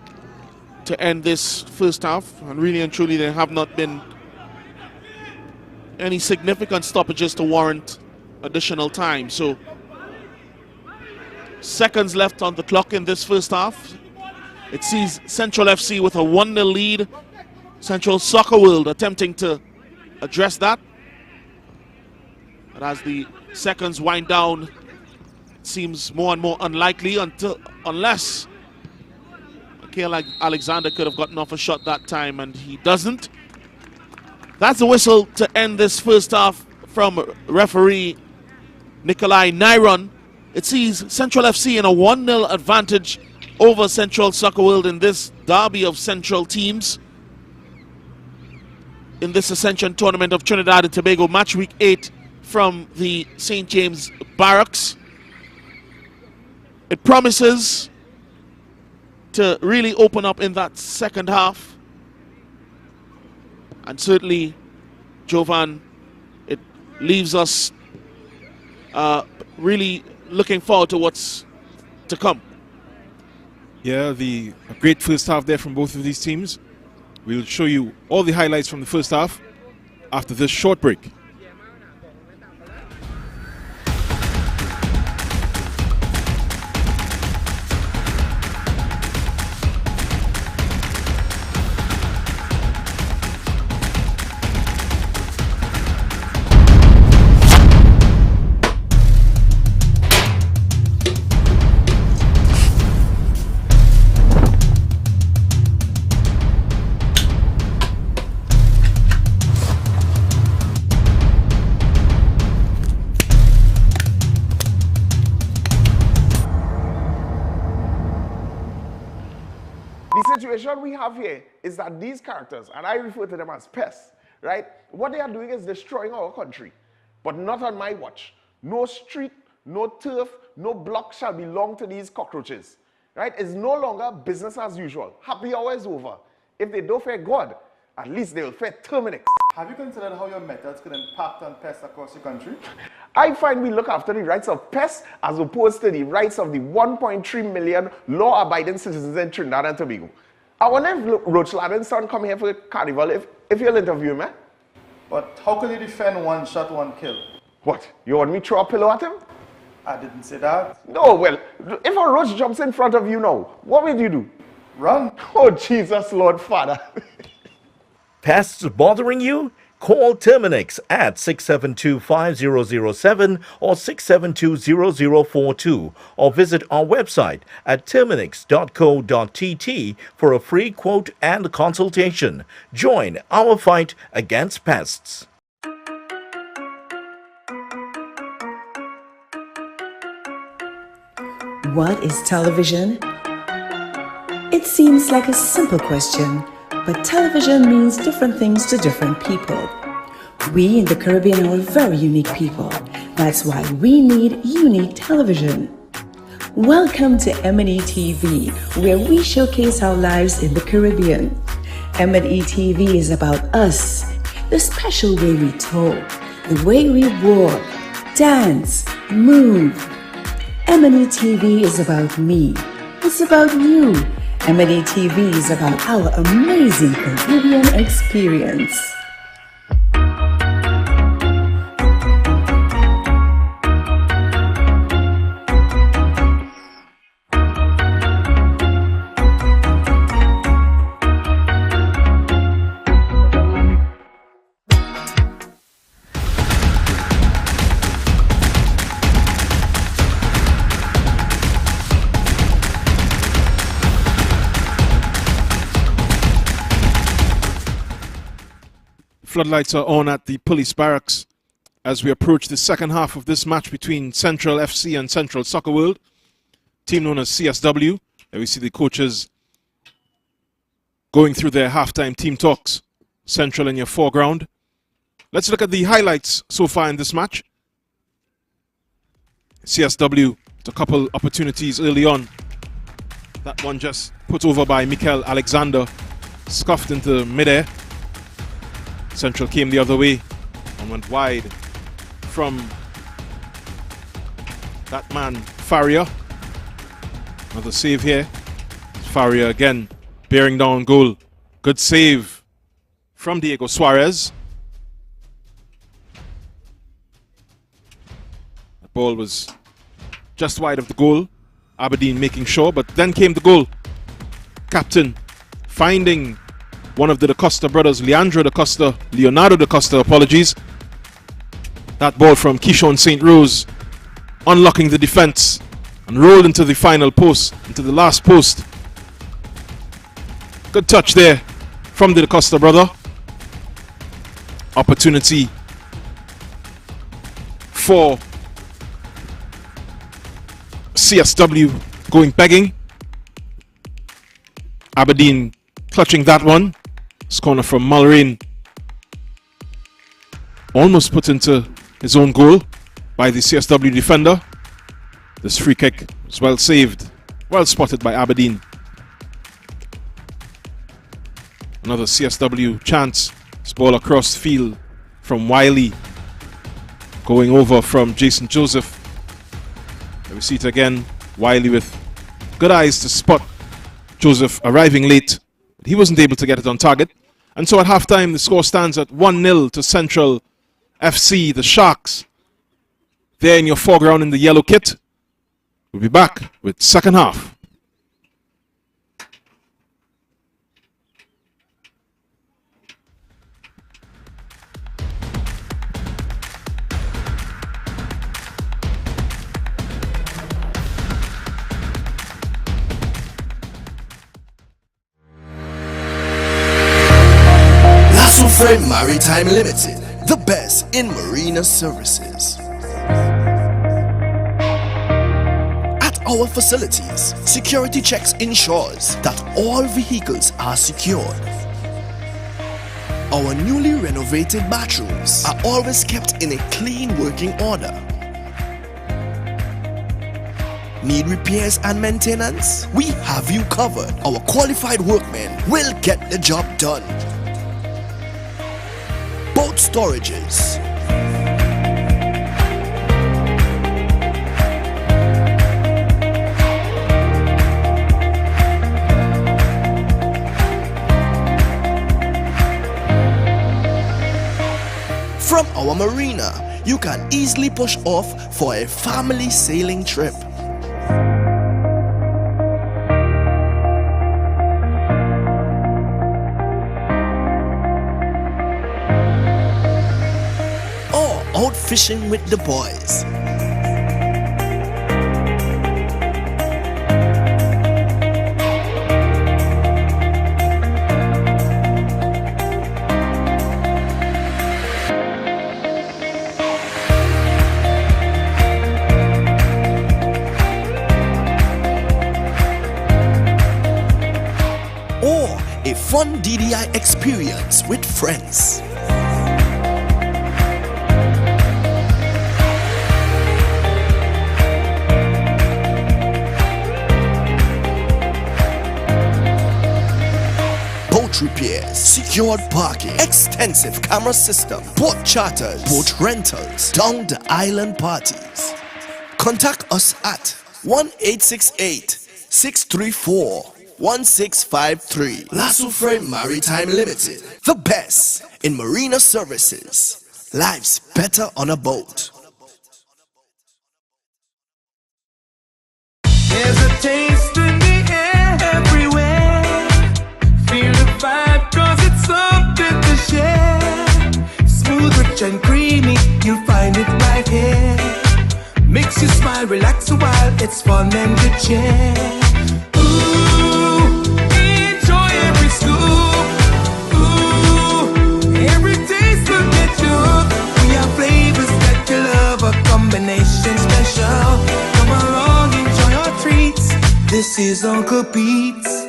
to end this first half, and really and truly there have not been any significant stoppages to warrant additional time. So seconds left on the clock in this first half. It sees Central FC with a 1-0 lead. Central Soccer World attempting to address that. But as the seconds wind down, it seems more and more unlikely unless Alexander could have gotten off a shot that time, and he doesn't. That's the whistle to end this first half from referee Nikolai Nyron. It sees Central FC in a 1-0 advantage over Central Soccer World in this derby of Central teams in this Ascension Tournament of Trinidad and Tobago, match week 8 from the St. James Barracks. It promises to really open up in that second half. And certainly, Jovan, it leaves us really looking forward to what's to come. Yeah, a great first half there from both of these teams. We'll show you all the highlights from the first half after this short break. situation we have here is that these characters, and I refer to them as pests, right? What they are doing is destroying our country, but not on my watch. No street, no turf, no block shall belong to these cockroaches, right? It's no longer business as usual. Happy hour is over. If they don't fear God, at least they will fear Terminix. Have you considered how your methods could impact on pests across the country? I find we look after the rights of pests as opposed to the rights of the 1.3 million law-abiding citizens in Trinidad and Tobago. I wonder if Roach Ladden's son come here for the carnival if you'll interview him, eh? But how could you defend one shot, one kill? What? You want me to throw a pillow at him? I didn't say that. No, well, if a roach jumps in front of you now, what will you do? Run. Oh, Jesus, Lord Father. Pests bothering you? Call Terminix at 672-5007 or 672-0042 or visit our website at terminix.co.tt for a free quote and consultation. Join our fight against pests. What is television? It seems like a simple question, but television means different things to different people. We in the Caribbean are very unique people. That's why we need unique television. Welcome to M&E TV, where we showcase our lives in the Caribbean. M&E TV is about us, the special way we talk, the way we walk, dance, move. M&E TV is about me. It's about you. M&E TV is about our amazing Caribbean experience. Floodlights are on at the police barracks as we approach the second half of this match between Central FC and Central Soccer World, team known as CSW. And we see the coaches going through their halftime team talks. Central in your foreground. Let's look at the highlights so far in this match. CSW, a couple opportunities early on. That one just put over by Mikel Alexander, scuffed into midair. Central came the other way and went wide from that man, Faria. Another save here. Faria again bearing down goal. Good save from Diego Suarez. That ball was just wide of the goal. Aberdeen making sure, but then came the goal. Captain finding one of the Da Costa brothers, Leonardo Da Costa, apologies. That ball from Keishon St. Rose, unlocking the defense and rolled into the final post, into the last post. Good touch there from the Da Costa brother. Opportunity for CSW going begging. Aberdeen clutching that one. This corner from Mulrain. Almost put into his own goal by the CSW defender. This free kick was well saved. Well spotted by Aberdeen. Another CSW chance. This ball across the field from Wiley. Going over from Jason Joseph. There we see it again. Wiley with good eyes to spot Joseph arriving late. He wasn't able to get it on target. And so at halftime, the score stands at 1-0 to Central FC, the Sharks. There in your foreground in the yellow kit. We'll be back with second half. Freight Maritime Limited, the best in marina services. At our facilities, security checks ensures that all vehicles are secured. Our newly renovated bathrooms are always kept in a clean working order. Need repairs and maintenance? We have you covered. Our qualified workmen will get the job done. Boat storages, from our marina, you can easily push off for a family sailing trip. Or out fishing with the boys. Or a fun DDI experience with friends. Boat repairs, secured parking, extensive camera system, boat charters, boat rentals, down the island parties. Contact us at 1-868-634-1653. Lasso Frame Maritime Limited, the best in marina services. Life's better on a boat. There's a taste in the air everywhere. Feel the vibe cause it's something to share. Smooth, rich and creamy, you'll find it right here. Makes you smile, relax a while, it's fun and good cheer. Ooh, enjoy every scoop. Ooh, every taste will get you. We have flavors that you love, a combination special. Come along, enjoy our treats. This is Uncle Pete's.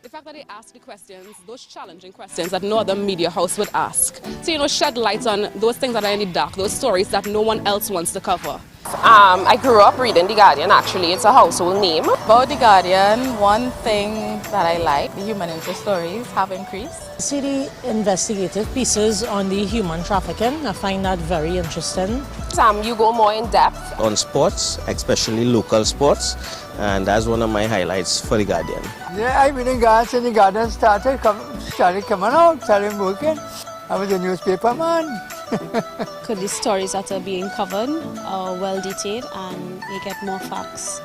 The fact that they ask the questions, those challenging questions that no other media house would ask. So, shed light on those things that are in the dark, those stories that no one else wants to cover. I grew up reading The Guardian, actually. It's a household name. About The Guardian, one thing that I like, the human interest stories have increased. See the investigative pieces on the human trafficking. I find that very interesting. You go more in depth on sports, especially local sports, and that's one of my highlights for The Guardian. Yeah, I've been in Ghana since The Guardian started coming out, started working. I was a newspaper man. Because the stories that are being covered are well detailed and you get more facts.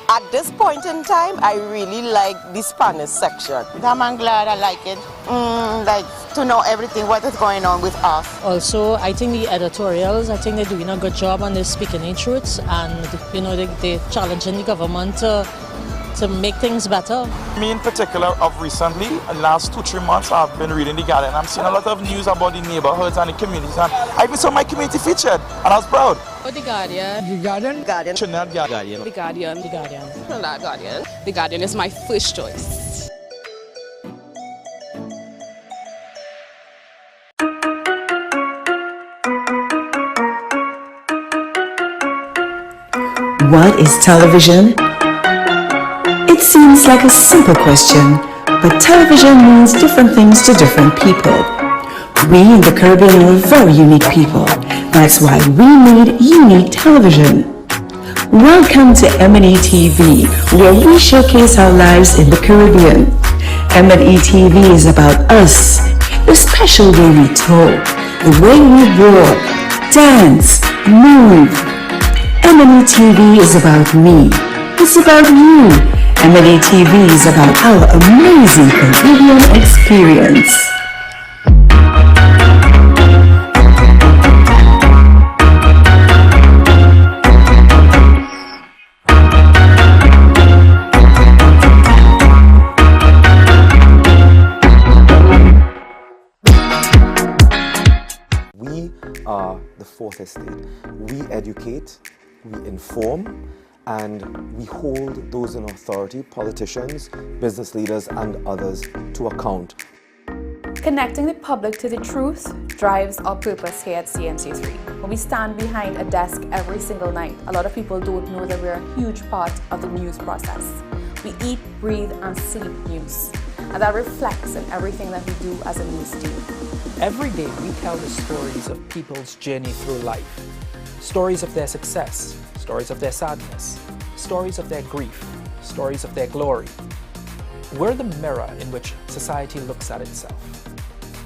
At this point in time, I really like the Spanish section. I'm glad I like it. Like to know everything, what is going on with us. Also, I think the editorials, I think they're doing a good job on the speaking the truths and, they're challenging the government to make things better. Me in particular, of recently, the last 2-3 months, I've been reading The Guardian. I'm seeing a lot of news about the neighborhoods and the communities, and I even saw my community featured, and I was proud. The Guardian. The Guardian? Guardian. Trinidad Guardian. The Guardian. The Guardian. Trinidad Guardian. The Guardian is my first choice. What is television? It seems like a simple question, but television means different things to different people. We in the Caribbean are very unique people. That's why we need unique television. Welcome to M&E TV, where we showcase our lives in the Caribbean. M&E TV is about us, the special way we talk, the way we walk, dance, move. M&E TV is about me. It's about you. M&E TV is about our amazing Caribbean experience. We are the fourth estate. We educate, we inform, and we hold those in authority, politicians, business leaders, and others to account. Connecting the public to the truth drives our purpose here at CMC3. When we stand behind a desk every single night, a lot of people don't know that we're a huge part of the news process. We eat, breathe, and sleep news. And that reflects in everything that we do as a news team. Every day we tell the stories of people's journey through life. Stories of their success, stories of their sadness, stories of their grief, stories of their glory. We're the mirror in which society looks at itself.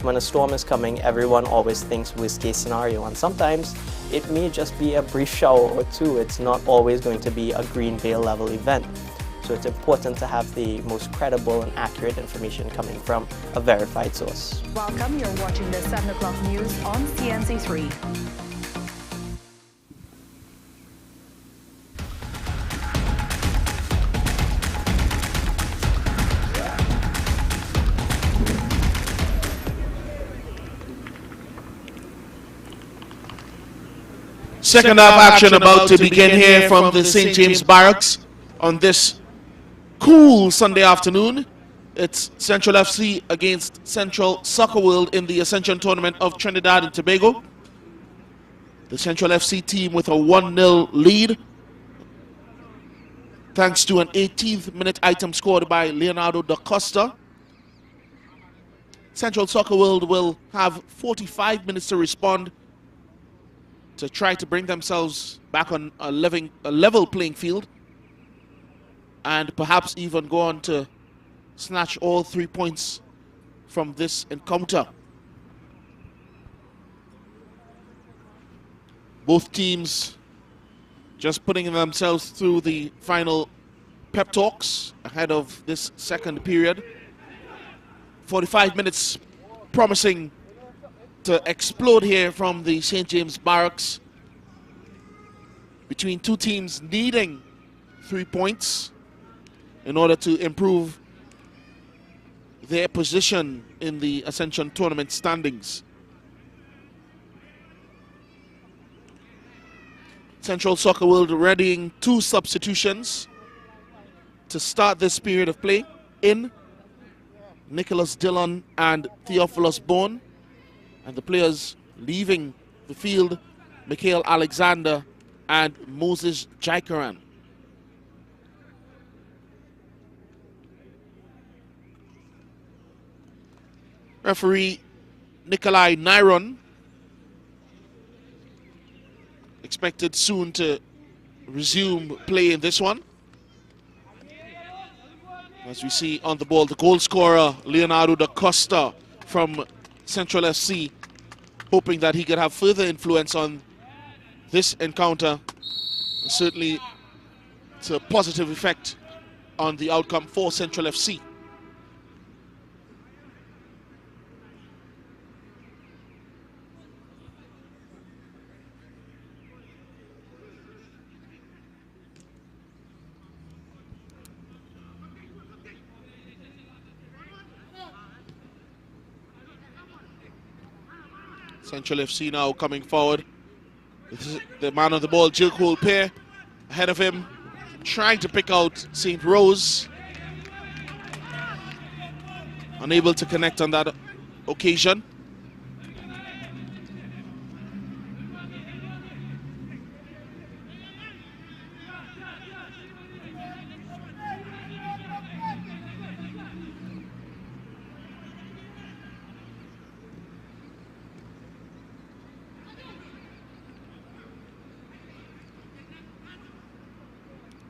When a storm is coming, everyone always thinks worst case scenario, and sometimes it may just be a brief shower or two. It's not always going to be a green veil level event. So it's important to have the most credible and accurate information coming from a verified source. Welcome, you're watching the 7 o'clock news on CMC3. Second half action about to begin here from the St. James Barracks on this cool Sunday afternoon. It's Central FC against Central Soccer World in the Ascension Tournament of Trinidad and Tobago. The Central FC team with a 1-0 lead, thanks to an 18th minute item scored by Leonardo da Costa. Central Soccer World will have 45 minutes to respond to try to bring themselves back on a level playing field, and perhaps even go on to snatch all 3 points from this encounter. Both teams just putting themselves through the final pep talks ahead of this second period. 45 minutes promising to explode here from the St. James Barracks, between two teams needing 3 points in order to improve their position in the Ascension Tournament standings. Central Soccer World readying 2 substitutions to start this period of play. In Nicholas Dillon and Theophilus Bone, and the players leaving the field, Mikhail Alexander and Moses Jaikaran. Referee Nikolai Nyron expected soon to resume play in this one. As we see on the ball, the goal scorer Leonardo da Costa from Central FC, hoping that he could have further influence on this encounter. Certainly it's a positive effect on the outcome for Central FC. Central FC now coming forward. The man on the ball, Jirkul Pair, ahead of him, trying to pick out St. Rose. Unable to connect on that occasion.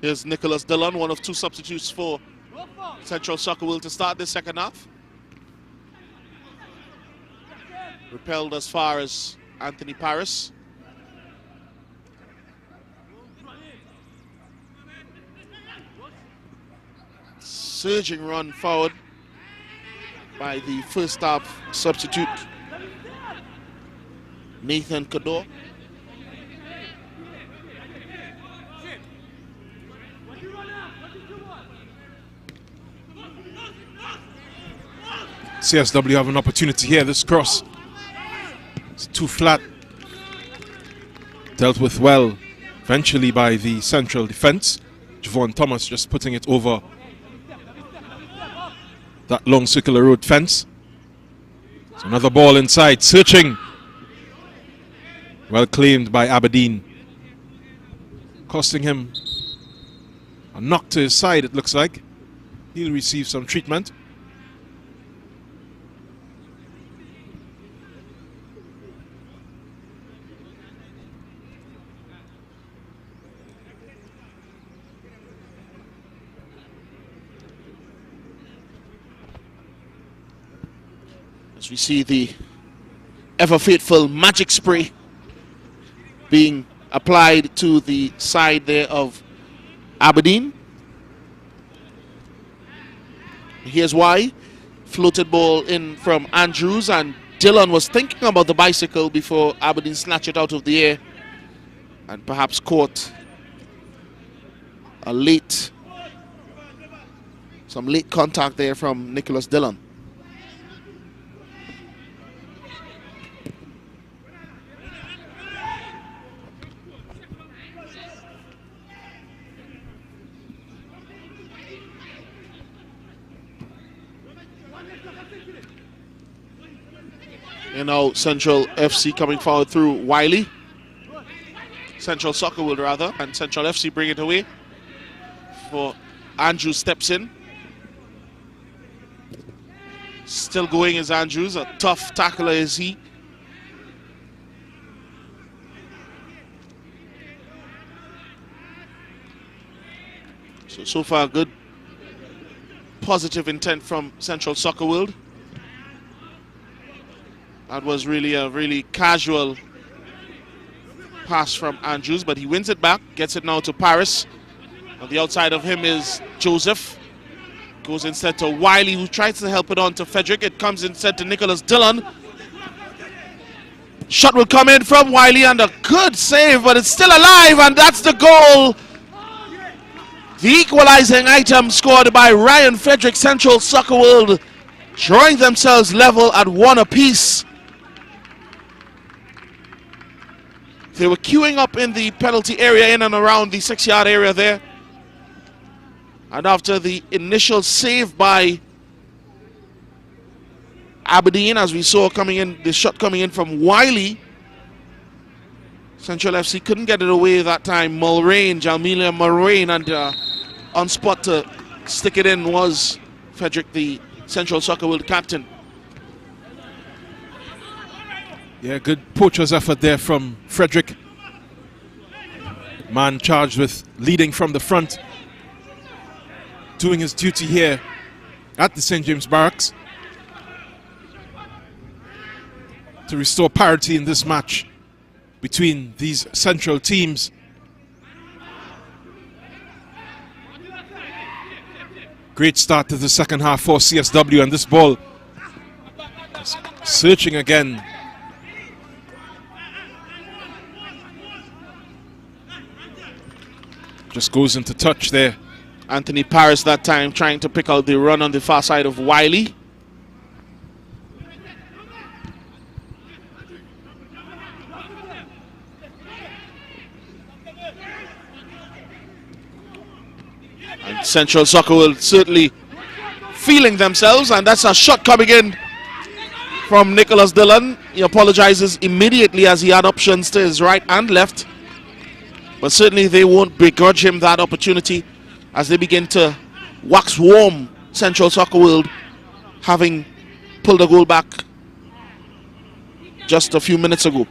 Here's Nicholas Dillon, one of 2 substitutes for Central Soccer World to start this second half. Repelled as far as Anthony Paris. Surging run forward by the first half substitute, Nathan Kador. CSW have an opportunity here. This cross, it's too flat. Dealt with well eventually by the central defense. Javon Thomas just putting it over that long circular road fence. So another ball inside, searching. Well claimed by Aberdeen. Costing him a knock to his side, it looks like. He'll receive some treatment. As we see the ever faithful magic spray being applied to the side there of Aberdeen. Here's why. Floated ball in from Andrews, and Dillon was thinking about the bicycle before Aberdeen snatched it out of the air and perhaps caught some late contact there from Nicholas Dillon. And now Central FC coming forward through Wiley. Central Soccer World rather, and Central FC bring it away. For Andrews steps in. Still going is Andrews, a tough tackler is he. So far good positive intent from Central Soccer World. That was really a really casual pass from Andrews, but he wins it back, gets it now to Paris. On the outside of him is Joseph. Goes instead to Wiley, who tries to help it on to Frederick. It comes instead to Nicholas Dillon. Shot will come in from Wiley, and a good save, but it's still alive, and that's the goal. The equalizing item scored by Ryan Frederick. Central Soccer World drawing themselves level at 1 apiece. They were queuing up in the penalty area in and around the 6-yard area there. And after the initial save by Aberdeen, as we saw coming in, the shot coming in from Wiley, Central FC couldn't get it away that time. Jalmelia Mulrain, and on spot to stick it in was Frederick, the Central Soccer World captain. Yeah, good poacher's effort there from Frederick. Man charged with leading from the front, doing his duty here at the St. James Barracks to restore parity in this match between these central teams. Great start to the second half for CSW, and this ball searching again. Just goes into touch there. Anthony Paris that time trying to pick out the run on the far side of Wiley. And Central Soccer World certainly feeling themselves, and that's a shot coming in from Nicholas Dillon. He apologizes immediately as he had options to his right and left. But certainly they won't begrudge him that opportunity as they begin to wax warm Central Soccer World, having pulled a goal back just a few minutes ago.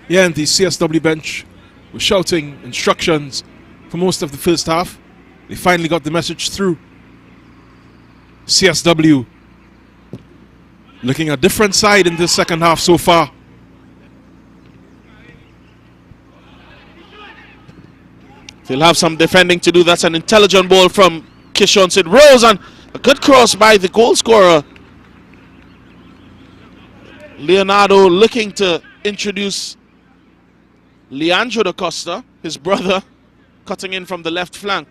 Yeah, and the CSW bench was shouting instructions for most of the first half. They finally got the message through. CSW looking a different side in this second half so far. They'll have some defending to do. That's an intelligent ball from Kishon Sid Rose, and a good cross by the goal scorer. Leonardo looking to introduce Leandro da Costa, his brother, cutting in from the left flank.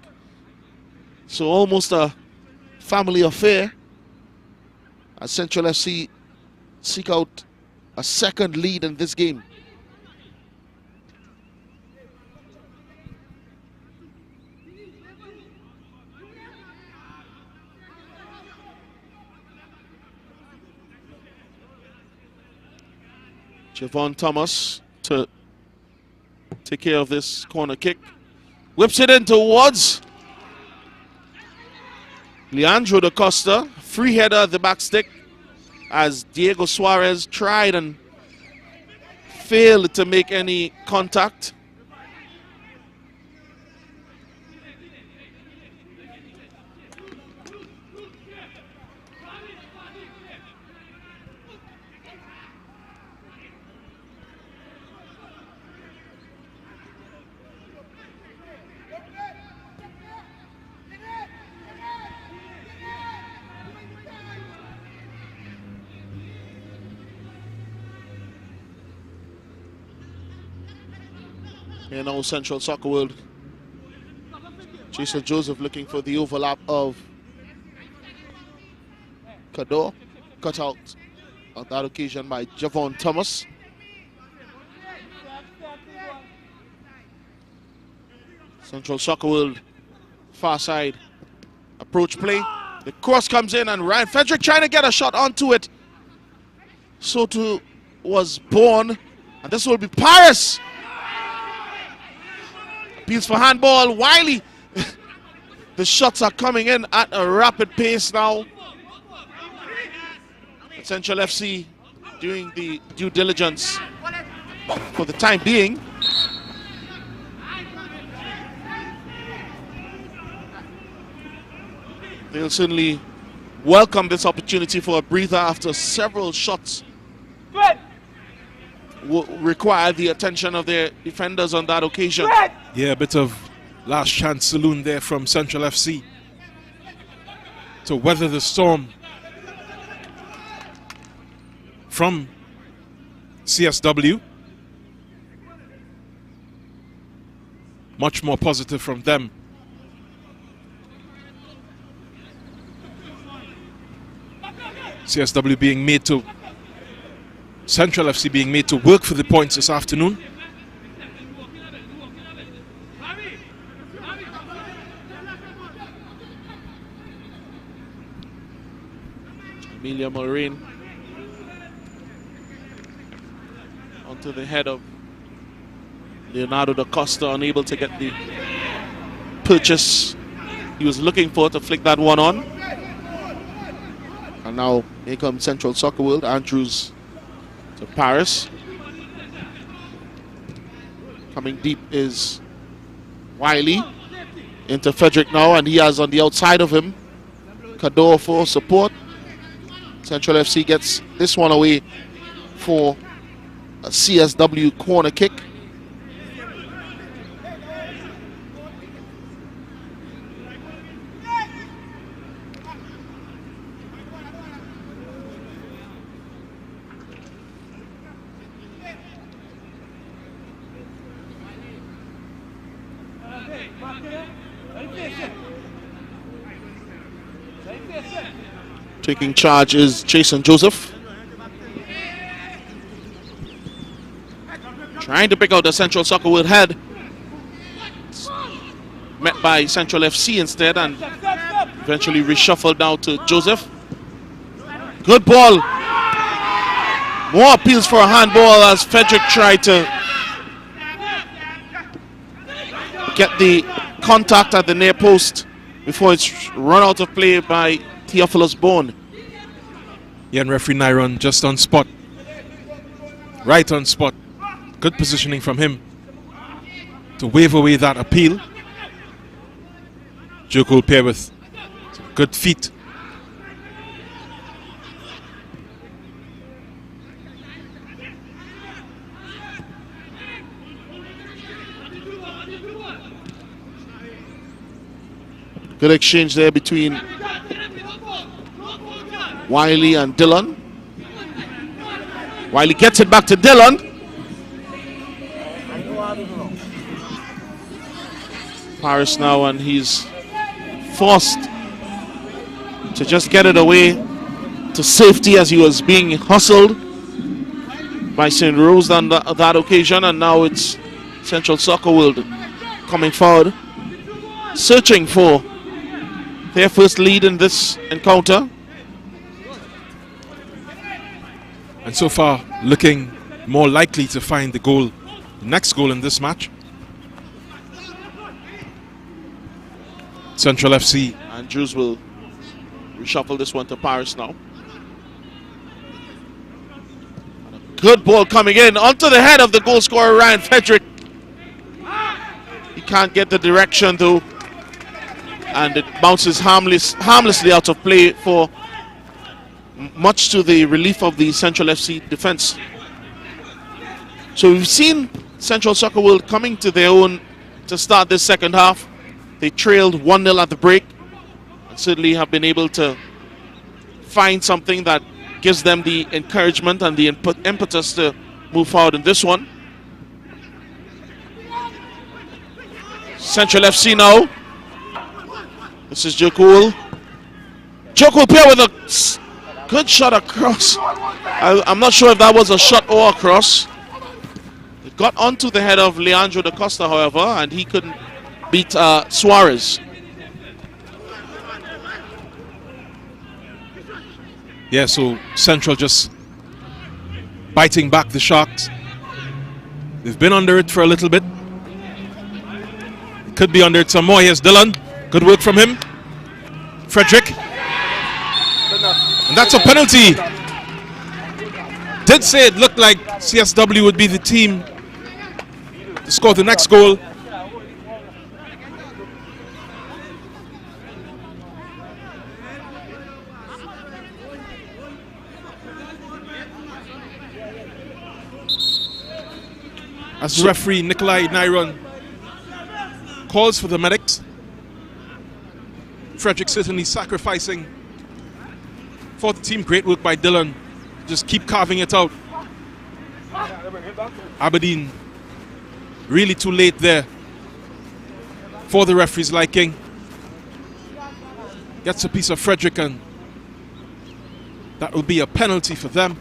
So almost a family affair as Central FC seek out a second lead in this game. Javon Thomas to take care of this corner kick. Whips it in towards Leandro da Costa. Free header at the back stick as Diego Suarez tried and failed to make any contact. Here now Central Soccer World. Jason Joseph looking for the overlap of Cador. Cut out on that occasion by Javon Thomas. Central Soccer World far side approach play. The cross comes in and Ryan Frederick trying to get a shot onto it. So too was Bourne. And this will be Paris. Appeals for handball. Wiley. The shots are coming in at a rapid pace now. Central FC doing the due diligence for the time being. They'll certainly welcome this opportunity for a breather after several shots require the attention of their defenders on that occasion. Yeah, a bit of last chance saloon there from Central FC to weather the storm from CSW. Much more positive from them. CSW being made to, Central FC being made to work for the points this afternoon. Emilia Morin onto the head of Leonardo da Costa, unable to get the purchase he was looking for to flick that one on. And now here comes Central Soccer World. Andrews to Paris. Coming deep is Wiley into Frederick now, and he has on the outside of him Cador for support. Central FC gets this one away for a CSW corner kick. Taking charge is Jason Joseph. Trying to pick out the Central Soccer World head. Met by Central FC instead and eventually reshuffled down to Joseph. Good ball. More appeals for a handball as Frederick tried to get the contact at the near post before it's run out of play by Theophilus Bourne. Yeah, and referee Nyron just on spot. Right on spot. Good positioning from him to wave away that appeal. Joko pair with good feet. Good exchange there between Wiley and Dillon. Wiley gets it back to Dillon. Paris now, and he's forced to just get it away to safety as he was being hustled by St. Rose on that occasion, and now it's Central Soccer World coming forward, searching for their first lead in this encounter. And so far looking more likely to find the goal, the next goal in this match. Central FC. Andrews will reshuffle this one to Paris now. And a good ball coming in onto the head of the goal scorer, Ryan Frederick. He can't get the direction though, and it bounces harmlessly out of play, for much to the relief of the Central FC defense. So we've seen Central Soccer World coming to their own to start this second half. They trailed 1-0 at the break and certainly have been able to find something that gives them the encouragement and the impetus to move forward in this one. Central FC now. This is Jokul. Jokul Pierre with a good shot across. I'm not sure if that was a shot or a cross. It got onto the head of Leandro da Costa, however, and he couldn't beat Suarez. Yeah, so Central just biting back the Sharks. They've been under it for a little bit. It could be under it some more. Here's Dylan. Good work from him. Frederick. And that's a penalty. Did say it looked like CSW would be the team to score the next goal. As referee Nikolai Nairon calls for the medics. Frederick certainly sacrificing for the team. Great work by Dylan. Just keep carving it out. Aberdeen really too late there for the referee's liking. Gets a piece of Frederick, and that will be a penalty for them.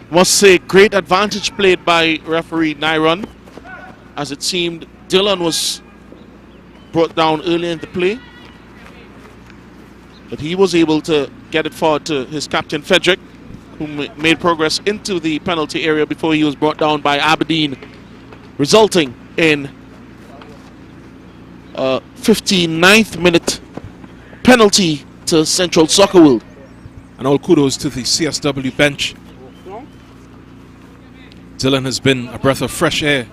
Must say, great advantage played by referee Nairon, as it seemed Dylan was brought down early in the play, but he was able to get it forward to his captain Frederick, who made progress into the penalty area before he was brought down by Aberdeen, resulting in a 59th minute penalty to Central Soccer World. And all kudos to the CSW bench. Dylan has been a breath of fresh air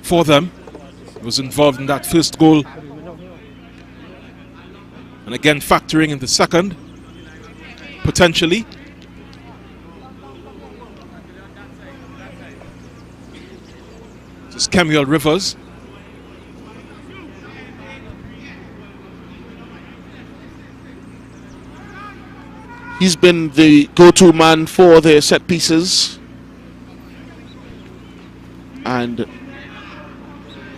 for them. He was involved in that first goal. And again, factoring in the second, potentially. This is Kemuel Rivers. He's been the go-to man for their set pieces, and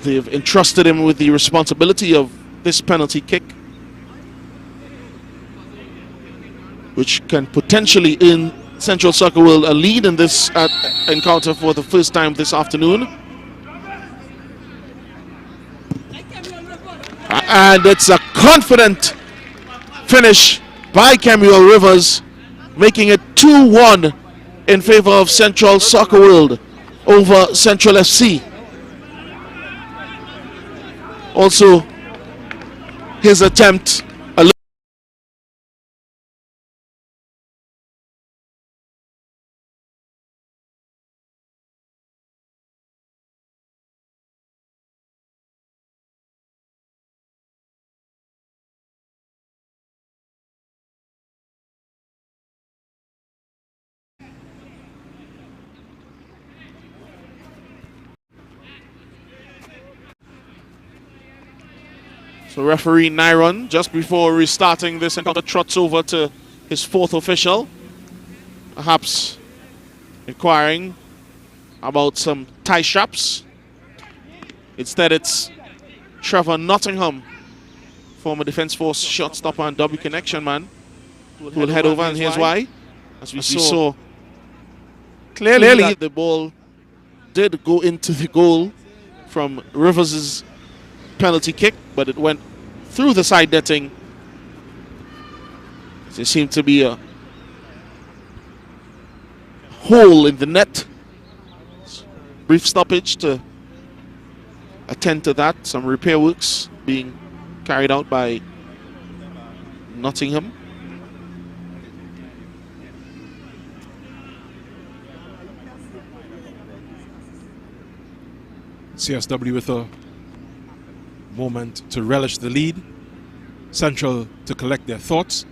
they've entrusted him with the responsibility of this penalty kick, which can potentially earn Central Soccer World a lead in this encounter for the first time this afternoon. And it's a confident finish by Kemuel Rivers, making it 2-1 in favor of Central Soccer World over Central FC. Also, his attempt So referee Nairon, just before restarting this encounter, trots over to his fourth official, perhaps inquiring about some tie straps. Instead, it's Trevor Nottingham, former Defence Force shotstopper and W Connection man, who will head over, and here's why. As we saw clearly the ball did go into the goal from Rivers' penalty kick, but it went through the side netting. There seemed to be a hole in the net. Brief stoppage to attend to that. Some repair works being carried out by Nottingham. CSW with a moment to relish the lead. Central to collect their thoughts.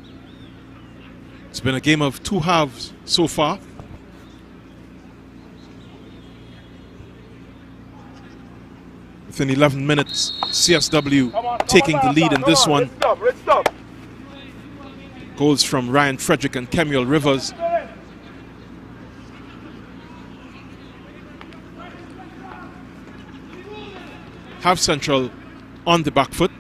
It's been a game of two halves so far. Within 11 minutes, CSW taking the lead in this one. Goals from Ryan Frederick and Kemuel Rivers. Have Central on the back foot.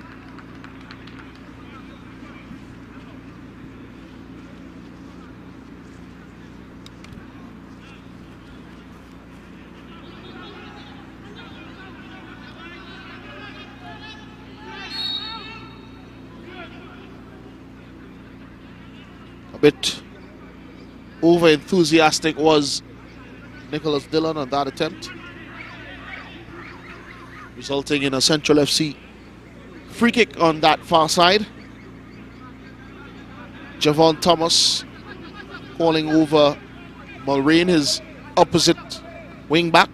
A bit over enthusiastic was Nicholas Dillon on that attempt, resulting in a Central FC free kick on that far side. Javon Thomas calling over Mulrain, his opposite wing back.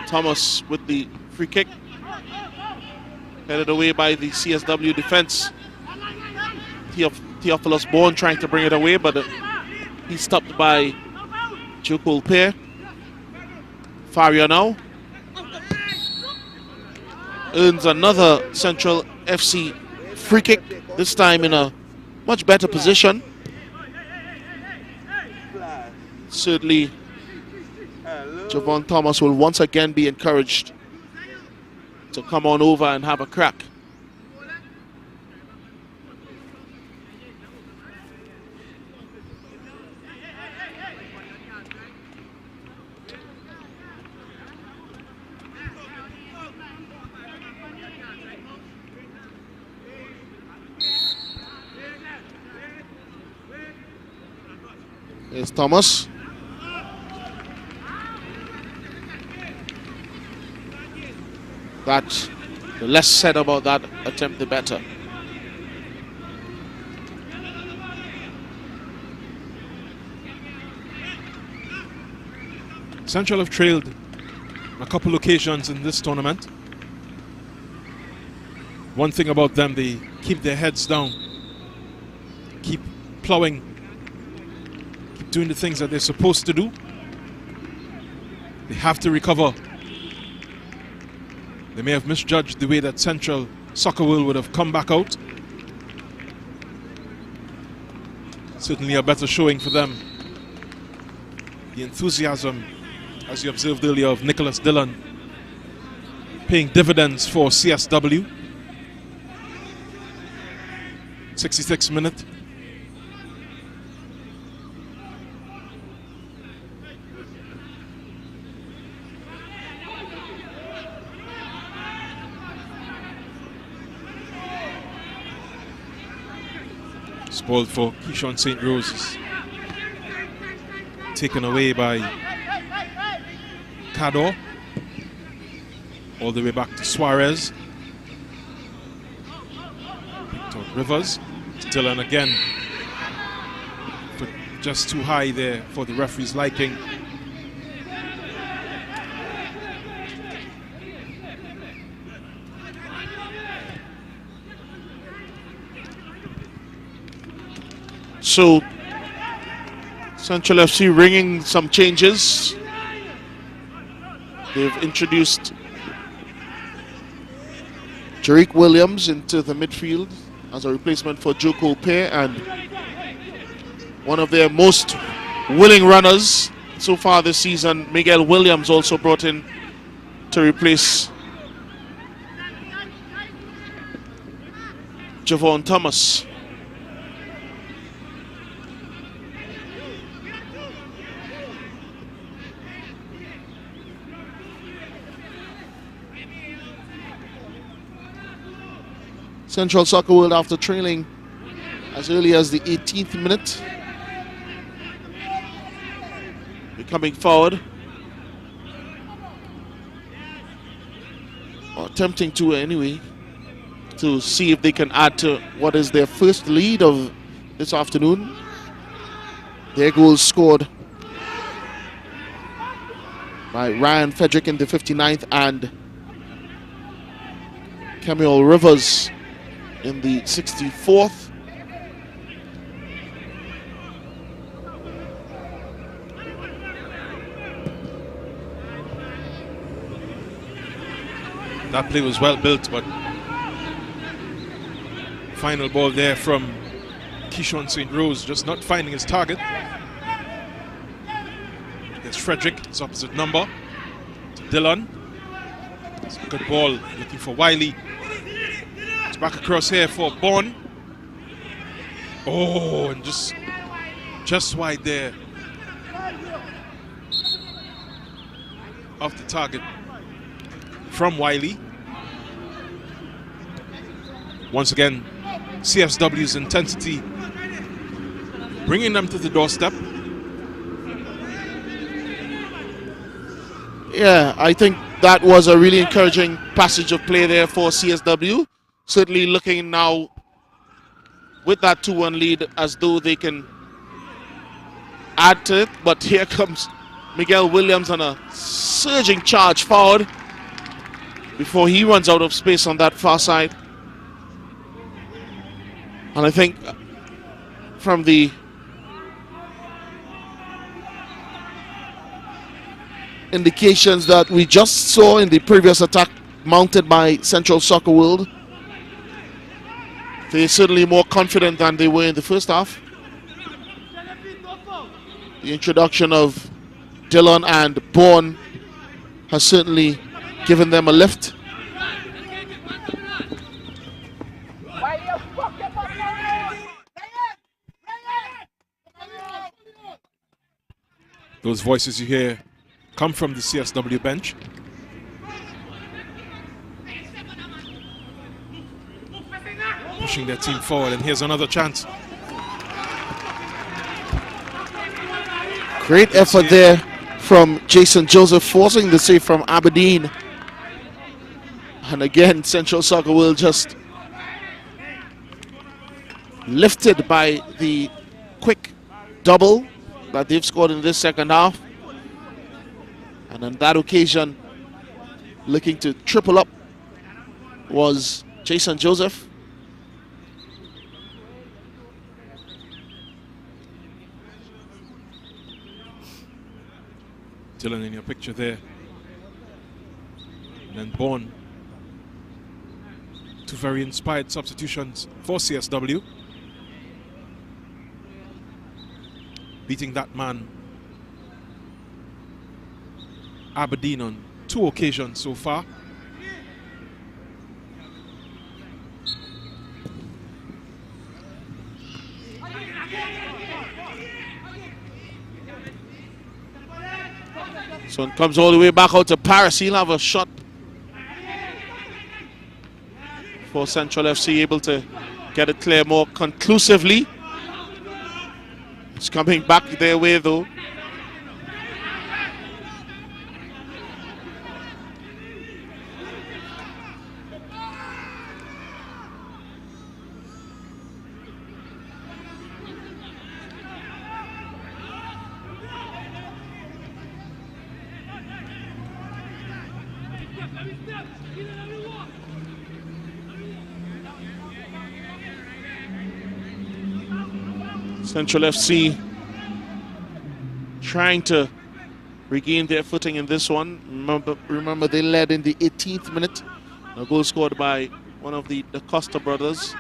Thomas with the free kick, headed away by the CSW defense. Theophilus Bourne trying to bring it away, but he's stopped by Jukul Pair. Faria now earns another Central FC free kick, this time in a much better position. Certainly Javon Thomas will once again be encouraged to come on over and have a crack. Here's Thomas. That, the less said about that attempt, the better. Central have trailed on a couple occasions in this tournament. One thing about them, they keep their heads down, keep plowing, keep doing the things that they're supposed to do. They have to recover. They may have misjudged the way that Central Soccer World would have come back out. Certainly a better showing for them. The enthusiasm, as you observed earlier, of Nicholas Dillon paying dividends for CSW. 66th minute. Spoiled for Keyshawn St. Rose. Taken away by Cador. All the way back to Suarez. To Rivers. Dillon again. But just too high there for the referee's liking. So Central FC ringing some changes. They've introduced Jerick Williams into the midfield as a replacement for Joko Pair, and one of their most willing runners so far this season, Miguel Williams, also brought in to replace Javon Thomas. Central Soccer World after trailing as early as the 18th minute. We're coming forward. Or attempting to anyway, to see if they can add to what is their first lead of this afternoon. Their goal scored by Ryan Frederick in the 59th and Camille Rivers in the 64th. That play was well built, but final ball there from Keyshawn St. Rose, just not finding his target. It's Frederick, his opposite number, to Dillon. It's a good ball, looking for Wiley. It's back across here for Bourne. Oh, and just wide there off the target from Wiley. Once again, CSW's intensity bringing them to the doorstep. Yeah, I think that was a really encouraging passage of play there for CSW. Certainly looking now with that 2-1 lead as though they can add to it. But here comes Miguel Williams on a surging charge forward before he runs out of space on that far side. And I think from the indications that we just saw in the previous attack mounted by Central Soccer World, they're certainly more confident than they were in the first half. The introduction of Dillon and Bourne has certainly given them a lift. Those voices you hear come from the CSW bench. Pushing their team forward, and here's another chance. Great effort there from Jason Joseph, forcing the save from Aberdeen. And again, Central Soccer World just lifted by the quick double that they've scored in this second half. And on that occasion, looking to triple up was Jason Joseph. Dillon in your picture there. And then Bourne. Two very inspired substitutions for CSW. Beating that man Aberdeen on 2 occasions so far. So it comes all the way back out to Paris. He'll have a shot for Central FC, able to get it clear more conclusively. It's coming back their way though. Central FC trying to regain their footing in this one. Remember they led in the 18th minute. A goal scored by one of the Costa brothers,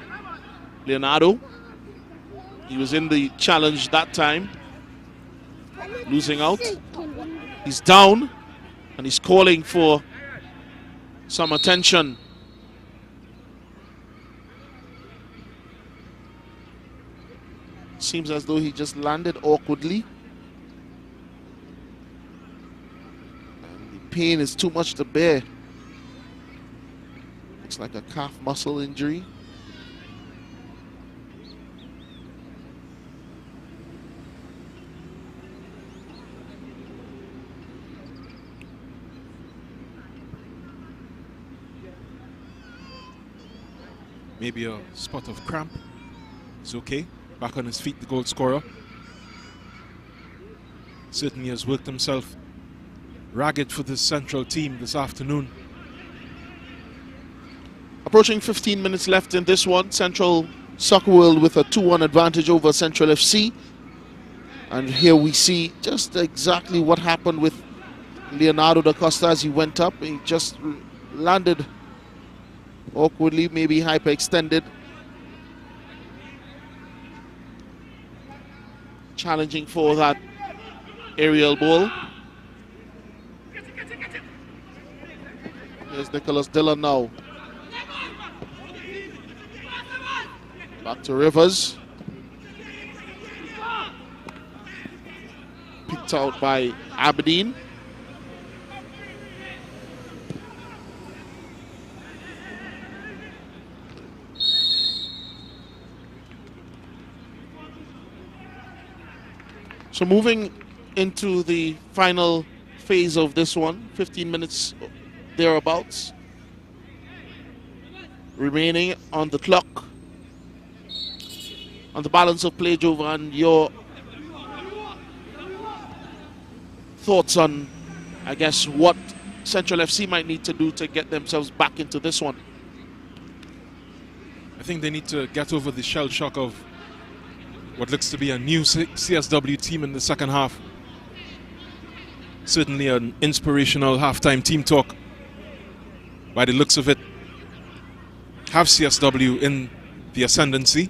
Leonardo. He was in the challenge that time, losing out. He's down and he's calling for some attention. Seems as though he just landed awkwardly. And the pain is too much to bear. Looks like a calf muscle injury. Maybe a spot of cramp. It's okay. Back on his feet, the goal scorer. Certainly has worked himself ragged for this Central team this afternoon. Approaching 15 minutes left in this one. Central Soccer World with a 2-1 advantage over Central FC. And here we see just exactly what happened with Leonardo da Costa as he went up. He just landed awkwardly, maybe hyperextended. Challenging for that aerial ball. Here's Nicholas Dillon now. Back to Rivers. Picked out by Aberdeen. So moving into the final phase of this one, 15 minutes thereabouts remaining on the clock. On the balance of play, Jovan, your thoughts on, I guess, what Central FC might need to do to get themselves back into this one? I think they need to get over the shell shock of what looks to be a new CSW team in the second half. Certainly an inspirational halftime team talk. By the looks of it, have CSW in the ascendancy.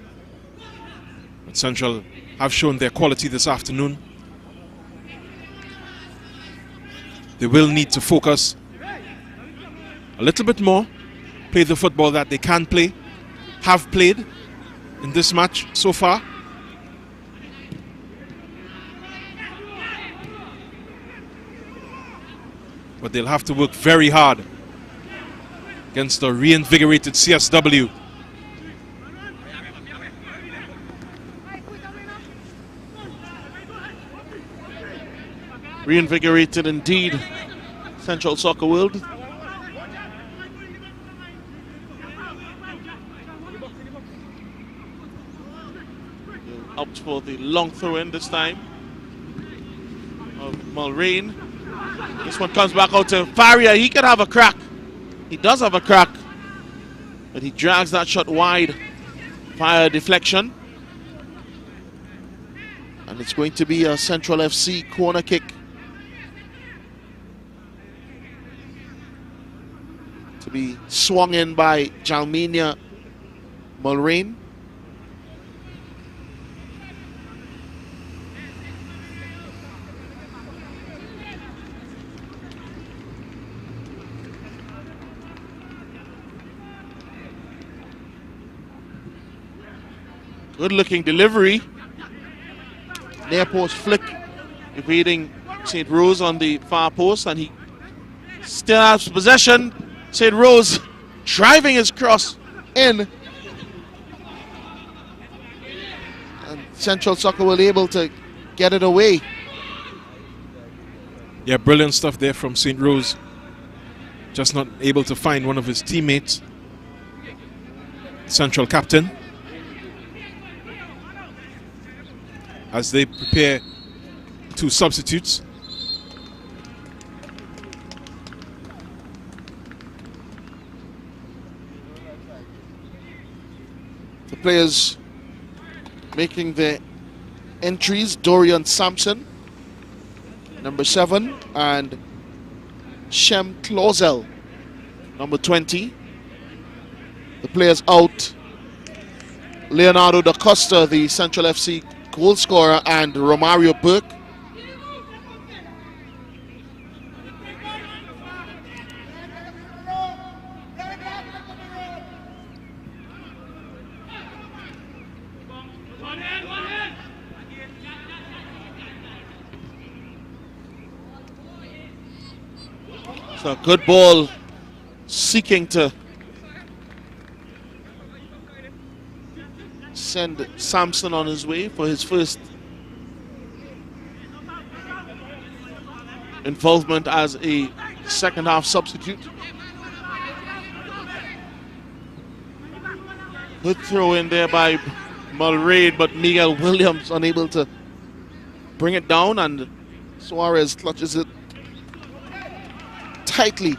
But Central have shown their quality this afternoon. They will need to focus a little bit more, play the football that they can play, have played in this match so far. But they'll have to work very hard against a reinvigorated CSW. Reinvigorated indeed, Central Soccer World. Opt for the long throw in this time of Mulrain. This one comes back out to Faria. He could have a crack. He does have a crack. But he drags that shot wide via deflection. And it's going to be a Central FC corner kick. To be swung in by Jalminia Mulrain. Good looking delivery. Near post flick, evading St. Rose on the far post, and he still has possession. St. Rose driving his cross in. And Central Soccer were able to get it away. Yeah, brilliant stuff there from St. Rose. Just not able to find one of his teammates. Central captain. As they prepare two substitutes. The players making their entries: Dorian Sampson, number 7, and Shem Clausel, number 20. The players out: Leonardo da Costa, the Central FC goal scorer, and Romario Burke. So a good ball, seeking to send Sampson on his way for his first involvement as a second half substitute. Good throw in there by Mulrain, but Miguel Williams unable to bring it down, and Suarez clutches it tightly.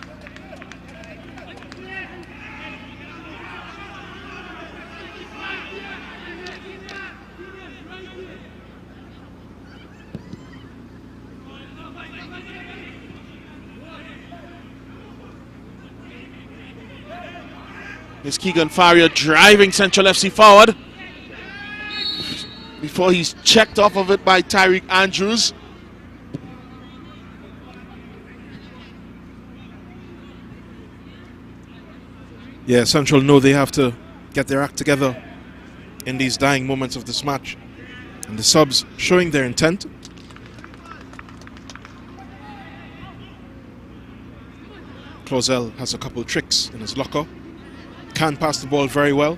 Here's Keegan Farrier driving Central FC forward before he's checked off of it by Tyreek Andrews. Yeah, Central know they have to get their act together in these dying moments of this match. And the subs showing their intent. Clausel has a couple tricks in his locker. Can pass the ball very well.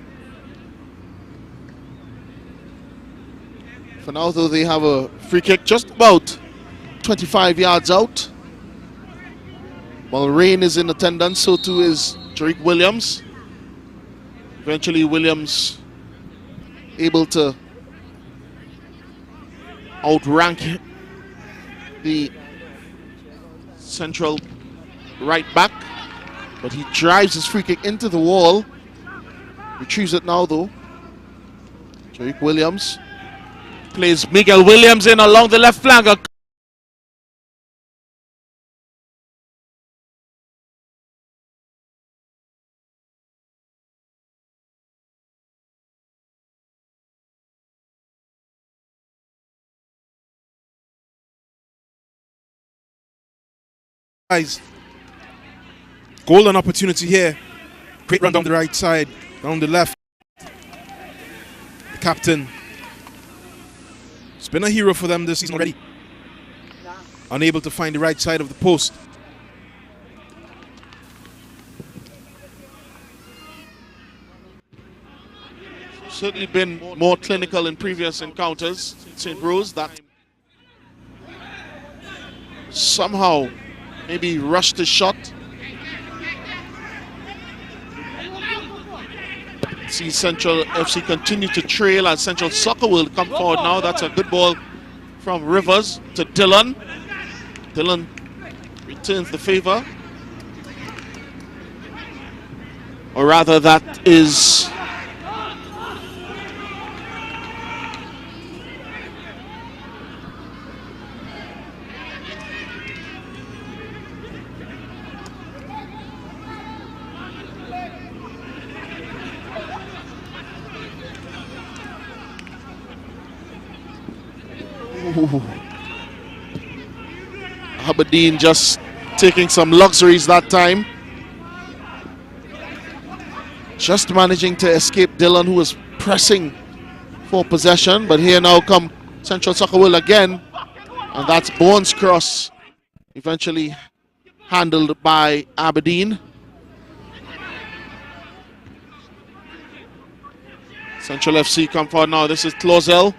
For now, though, they have a free kick just about 25 yards out. Mulrain is in attendance, so too is Tariq Williams. Eventually, Williams able to outrank the Central right back, but he drives his free kick into the wall. Retrieves it now, though. Tariq Williams plays Miguel Williams in along the left flank. Guys, golden opportunity here. Great run down the right side, down the left. The captain has been a hero for them this season already. Unable to find the right side of the post. Certainly been more clinical in previous encounters. St. Rose that somehow maybe rushed the shot. See Central FC continue to trail as Central Soccer will come forward now. That's a good ball from Rivers to Dillon. Dillon returns the favor. Or rather, that is Aberdeen just taking some luxuries that time. Just managing to escape Dillon, who was pressing for possession. But here now come Central Soccer will again. And that's Bourne's cross. Eventually handled by Aberdeen. Central FC come forward now. This is Clausel.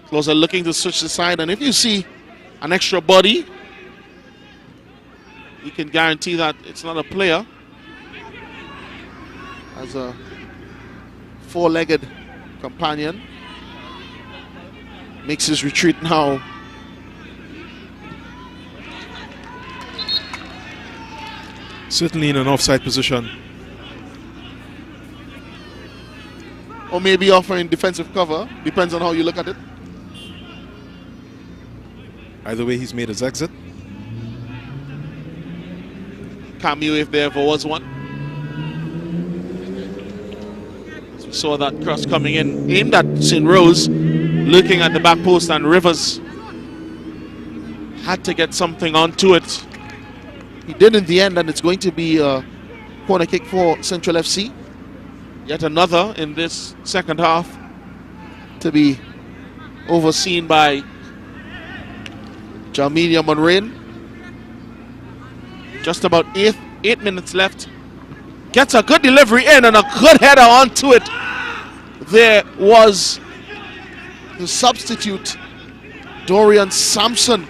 Clausel looking to switch the side. And if you see an extra body, you can guarantee that it's not a player. As a four-legged companion. Makes his retreat now. Certainly in an offside position. Or maybe offering defensive cover. Depends on how you look at it. Either way, he's made his exit. Cameo if there ever was one. As we saw that cross coming in, aimed at St. Rose, looking at the back post, and Rivers had to get something onto it. He did in the end, and it's going to be a corner kick for Central FC. Yet another in this second half to be overseen by Jalminia Mulrain. Just about eight minutes left. Gets a good delivery in and a good header onto it. There was the substitute, Dorian Sampson.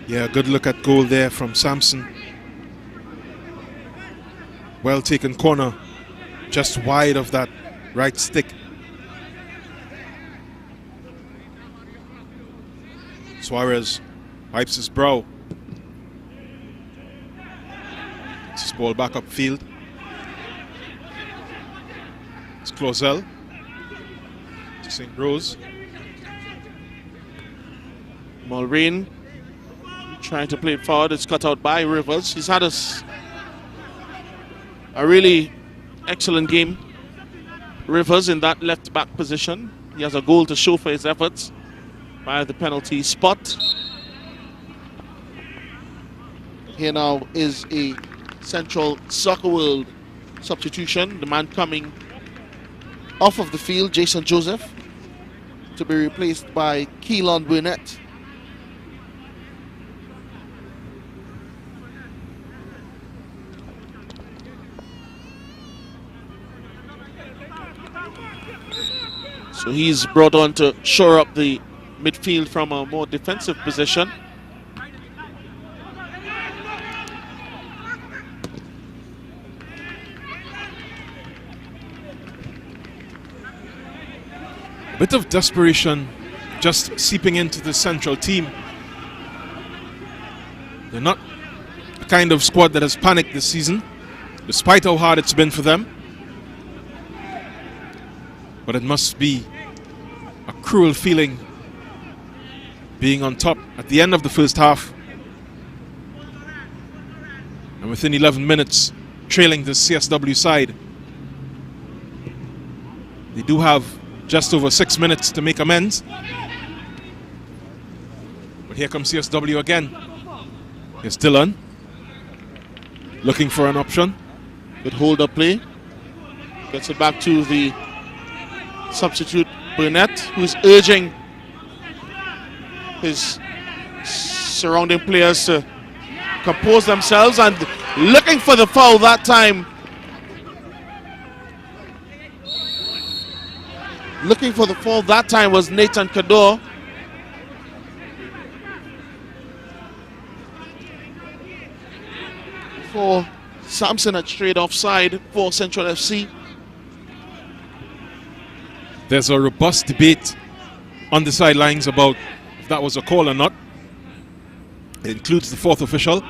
Yeah, good look at goal there from Sampson. Well taken corner just wide of that right stick. Suarez wipes his brow. It's his ball back upfield. It's Clausel to St. Rose. Mulreen trying to play it forward. It's cut out by Rivers. He's had a really excellent game. Rivers in that left back position. He has a goal to show for his efforts by the penalty spot. Here now is a Central Soccer World substitution. The man coming off of the field, Jason Joseph, to be replaced by Keelan Burnett. So he's brought on to shore up the midfield from a more defensive position. A bit of desperation just seeping into the Central team. They're not the kind of squad that has panicked this season, despite how hard it's been for them. But it must be a cruel feeling being on top at the end of the first half. And within 11 minutes, trailing the CSW side. They do have just over 6 minutes to make amends. But here comes CSW again. Here's Dylan, looking for an option. Good hold-up play. Gets it back to the substitute Burnett, who's urging his surrounding players to compose themselves, and looking for the foul that time. Looking for the foul that time was Nathan Kador. For Samson had straight offside for Central FC. There's a robust debate on the sidelines about if that was a call or not. It includes the fourth official.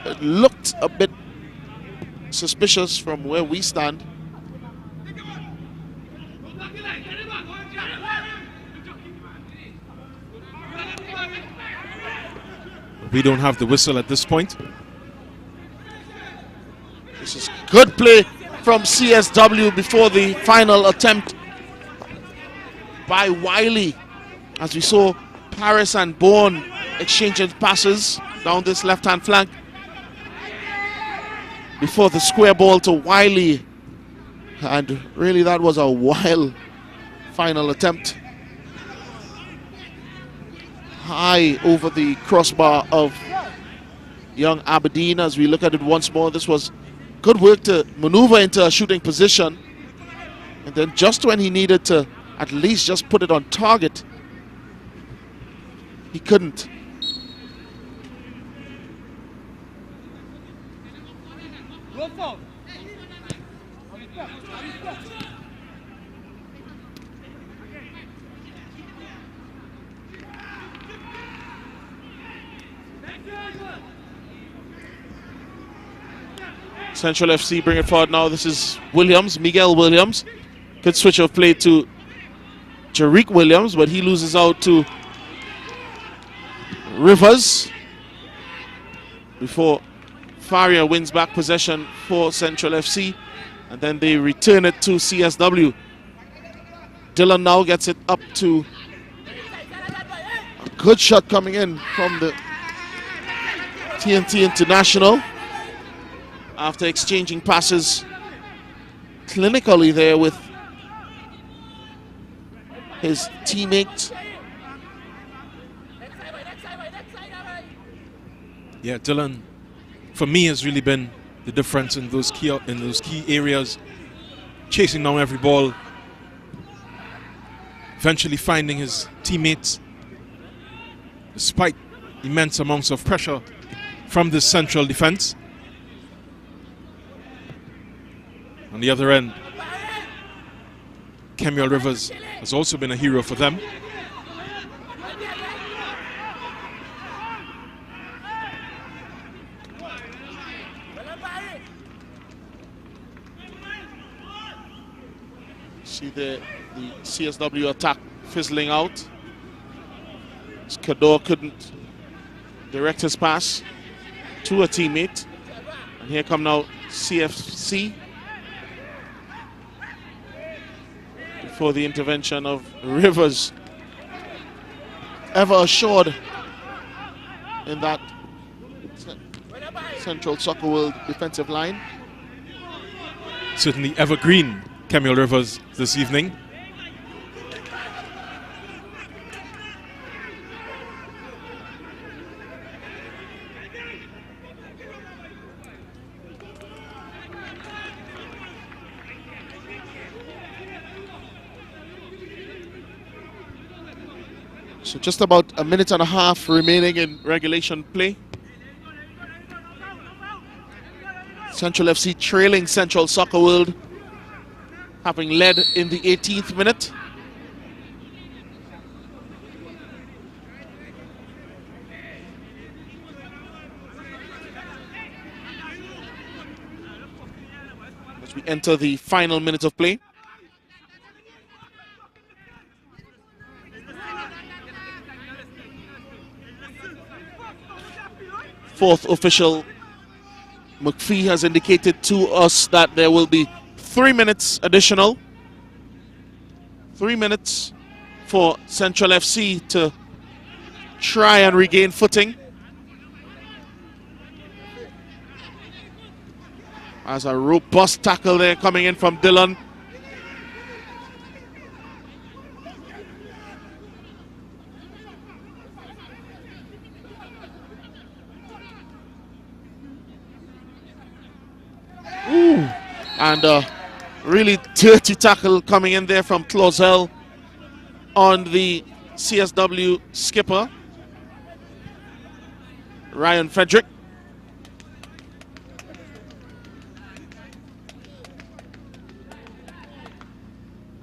It looked a bit suspicious from where we stand. We don't have the whistle at this point. This is good play from CSW before the final attempt by Wiley. As we saw Paris and Bourne exchanging passes down this left-hand flank before the square ball to Wiley. And really that was a wild final attempt. High over the crossbar of young Aberdeen. As we look at it once more, this was good work to maneuver into a shooting position, and then just when he needed to at least just put it on target, he couldn't. Central FC bring it forward now. This is Williams, Miguel Williams. Good switch of play to Jarick Williams, but he loses out to Rivers before Faria wins back possession for Central FC, and then they return it to CSW. Dylan now gets it up to a good shot coming in from the T&T International after exchanging passes clinically there with his teammate. Yeah, Dylan, for me, has really been the difference in those key areas, chasing down every ball, eventually finding his teammates, despite immense amounts of pressure from the central defense. On the other end, Kemuel Rivers has also been a hero for them. See the CSW attack fizzling out. Kador couldn't direct his pass to a teammate. And here come now CFC. Before the intervention of Rivers. Ever assured in that Central Soccer World defensive line. Certainly evergreen Kemuel Rivers this evening. So just about a minute and a half remaining in regulation play. Central FC trailing Central Soccer World, having led in the 18th minute. As we enter the final minute of play. Fourth official, McPhee, has indicated to us that there will be 3 minutes additional. 3 minutes for Central FC to try and regain footing. As a robust tackle there coming in from Dillon. Ooh. And a really dirty tackle coming in there from Clausel on the CSW skipper, Ryan Frederick.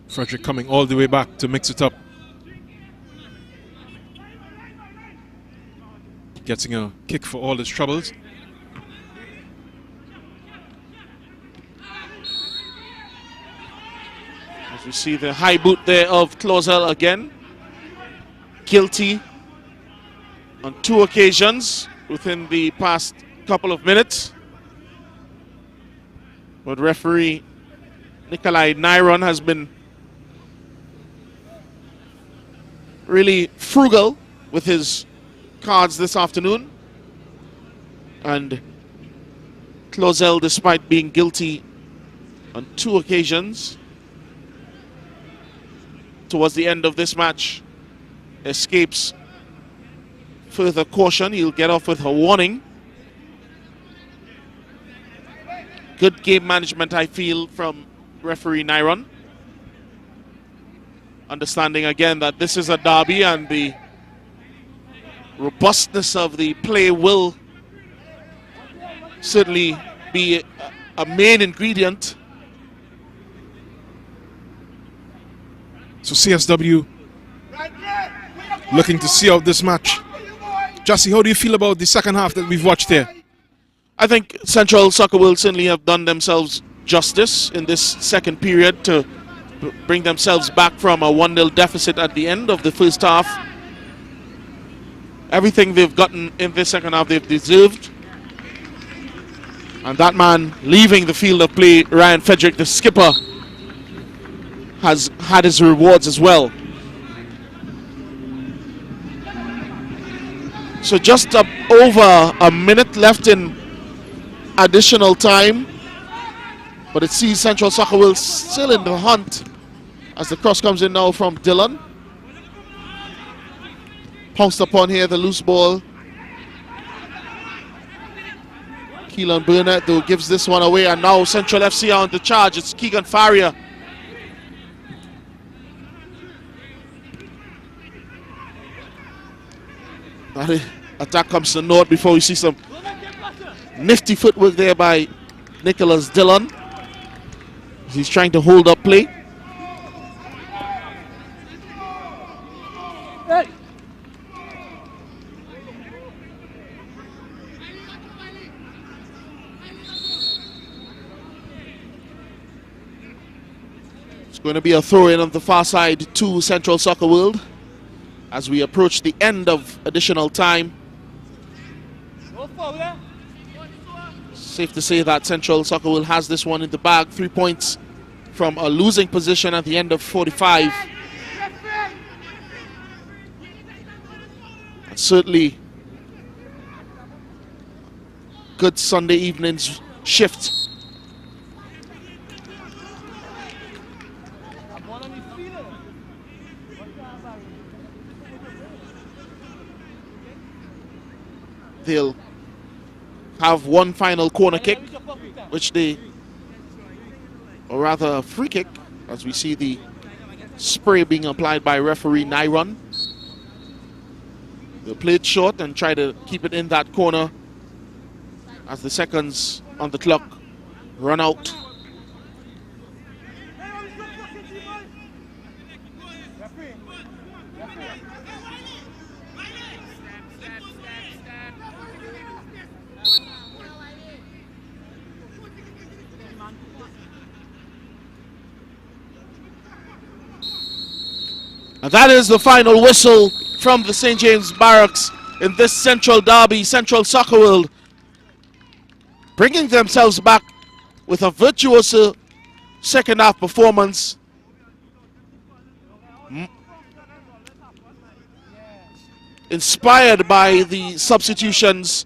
Frederick coming all the way back to mix it up. Getting a kick for all his troubles. As we see the high boot there of Clausel again. Guilty on 2 occasions within the past couple of minutes. But referee Nikolai Nyron has been really frugal with his cards this afternoon. And Clausel, despite being guilty on 2 occasions towards the end of this match, escapes further caution. He'll get off with a warning. Good game management, I feel, from referee Nyron. Understanding again that this is a derby and the robustness of the play will certainly be a main ingredient. So CSW looking to see out this match. Jussie, how do you feel about the second half that we've watched here? I think Central Soccer will certainly have done themselves justice in this second period to bring themselves back from a 1-0 deficit at the end of the first half. Everything they've gotten in this second half they've deserved. And that man leaving the field of play, Ryan Frederick, the skipper, has had his rewards as well. So just over a minute left in additional time. But it sees Central Soccer World still in the hunt as the cross comes in now from Dillon. Pounced upon here, the loose ball. Keelan Burnett though gives this one away, and now Central FC are on the charge. It's Keegan Faria. attack comes to naught before we see some nifty footwork there by Nicholas Dillon. He's trying to hold up play. It's going to be a throw-in on the far side to Central Soccer World as we approach the end of additional time. Safe to say that Central Soccer World has this one in the bag. 3 points from a losing position at the end of 45. And certainly good Sunday evening's shift. They'll have one final corner kick, which they, or rather a free kick, as we see the spray being applied by referee Nyron. They'll play it short and try to keep it in that corner as the seconds on the clock run out. And that is the final whistle from the St. James Barracks in this Central Derby. Central Soccer World bringing themselves back with a virtuoso second half performance. Inspired by the substitutions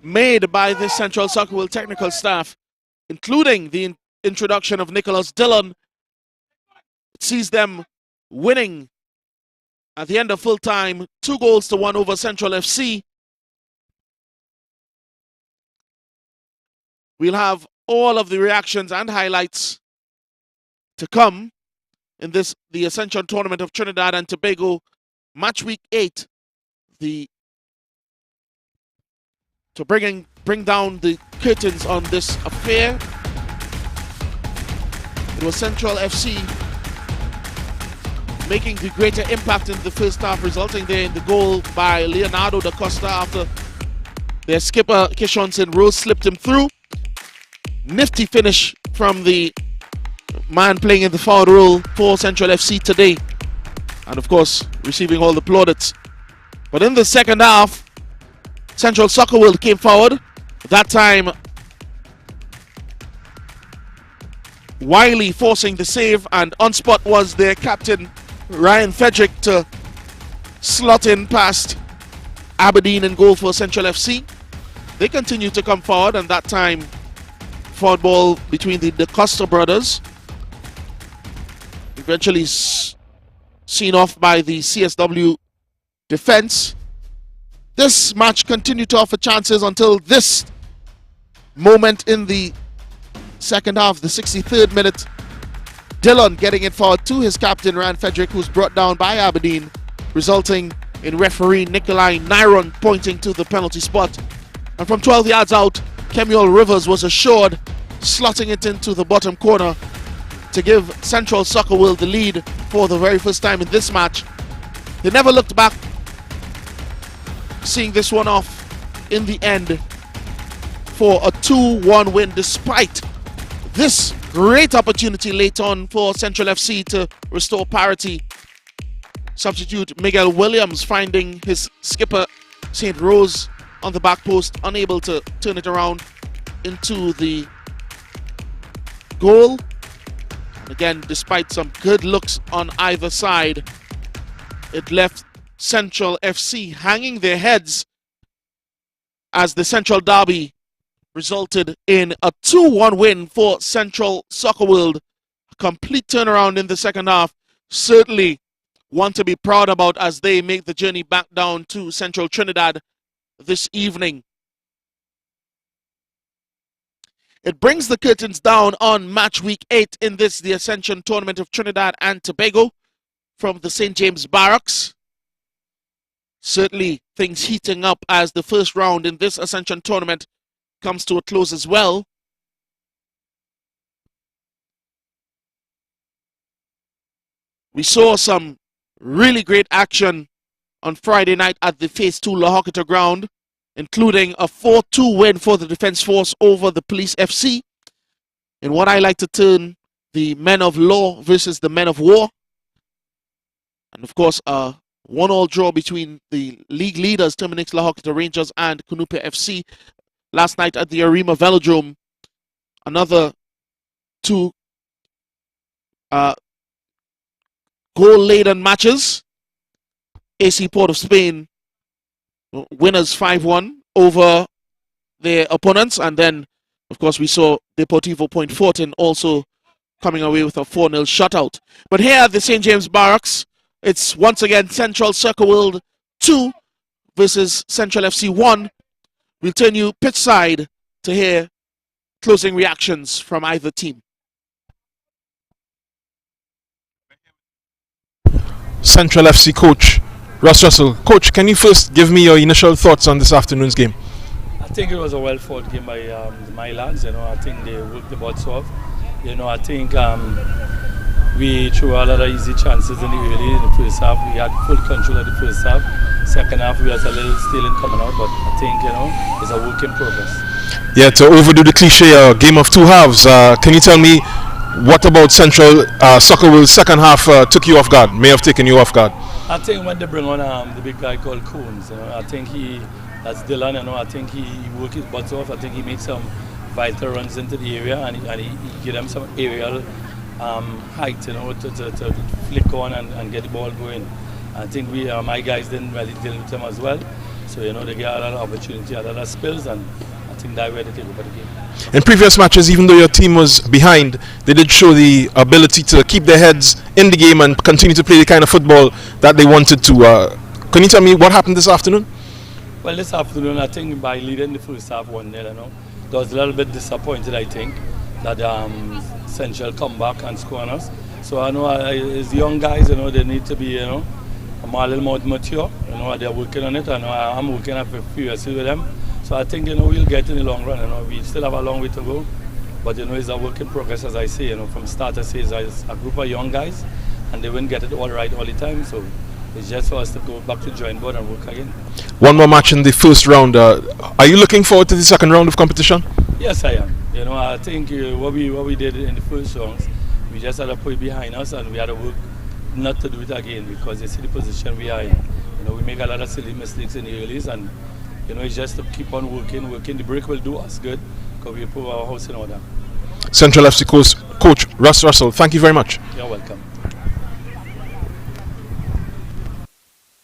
made by the Central Soccer World technical staff, including the introduction of Nicholas Dillon. It sees them winning at the end of full time, 2-1 over Central FC. We'll have all of the reactions and highlights to come in this, the Ascension Tournament of Trinidad and Tobago, match week 8. To bring down the curtains on this affair. It was Central FC making the greater impact in the first half, resulting there in the goal by Leonardo da Costa after their skipper Kishonson Rose slipped him through. Nifty finish from the man playing in the forward role for Central FC today, and of course receiving all the plaudits. But in the second half, Central Soccer World came forward. That time Wiley forcing the save, and on spot was their captain Ryan Frederick to slot in past Aberdeen in goal for Central FC. They continue to come forward, and that time forward ball between the Costa brothers, eventually seen off by the CSW defense. This match continued to offer chances until this moment in the second half, the 63rd minute. Dillon getting it forward to his captain Ryan Frederick, who's brought down by Aberdeen, resulting in referee Nikolai Nyron pointing to the penalty spot. And from 12 yards out, Kemuel Rivers was assured, slotting it into the bottom corner to give Central Soccer World the lead for the very first time in this match. They never looked back, seeing this one off in the end for a 2-1 win, despite this great opportunity late on for Central FC to restore parity. Substitute Miguel Williams finding his skipper St. Rose on the back post, unable to turn it around into the goal. And again, despite some good looks on either side, it left Central FC hanging their heads as the Central Derby resulted in a 2-1 win for Central Soccer World. A complete turnaround in the second half. Certainly one to be proud about as they make the journey back down to Central Trinidad this evening. It brings the curtains down on match week 8 in this, the Ascension Tournament of Trinidad and Tobago from the St. James Barracks. Certainly things heating up as the first round in this Ascension tournament comes to a close as well. We saw some really great action on Friday night at the Phase 2 Lahokita ground, including a 4-2 win for the Defence Force over the Police FC, in what I like to term the men of law versus the men of war. And of course, a 1-1 draw between the league leaders, Terminix Lahokita Rangers and Kunupe FC, last night at the Arima Velodrome. Another two goal-laden matches. AC Port of Spain, winners 5-1 over their opponents. And then, of course, we saw Deportivo Point Fortin also coming away with a 4-0 shutout. But here at the St. James Barracks, it's once again Central Soccer World 2 versus Central FC 1. We'll turn you pitch side to hear closing reactions from either team. Central FC coach Russ Russell. Coach, can you first give me your initial thoughts on this afternoon's game? I think it was a well-fought game by my lads. I think they worked the butts off. I think we threw a lot of easy chances in the first half. We had full control of the first half. Second half, we was a little stealing coming out, but I think it's a work in progress. Yeah, to overdo the cliche, game of two halves. Can you tell me what about Central Soccer World's second half took you off guard? May have taken you off guard. I think when they bring on the big guy called Coons, I think that's Dylan. I think he worked his butts off. I think he made some vital runs into the area, and he gave them some aerial height, to flick on and get the ball going. I think my guys didn't really deal with them as well. So they get a lot of opportunity, a lot of spills, and I think that way they take over the game. In previous matches, even though your team was behind, they did show the ability to keep their heads in the game and continue to play the kind of football that they wanted to. Can you tell me what happened this afternoon? Well, this afternoon, I think by leading the first half 1-0, I was a little bit disappointed, I think, that Central come back and score on us. So I know as young guys, they need to be, a little more mature. They're working on it. I know I'm working up a few years with them. So I think, we'll get in the long run. We still have a long way to go. But, it's a work in progress, as I say. From start to say, it's a group of young guys, and they won't get it all right all the time. So it's just for us to go back to drawing board and work again. One more match in the first round. Are you looking forward to the second round of competition? Yes, I am. I think what we did in the first rounds, we just had to put it behind us, and we had to work not to do it again, because you see the position we are in. We make a lot of silly mistakes in the earlies, and it's just to keep on working. The break will do us good, because we put our house in order. Central FC coach Russ Russell, thank you very much. You're welcome.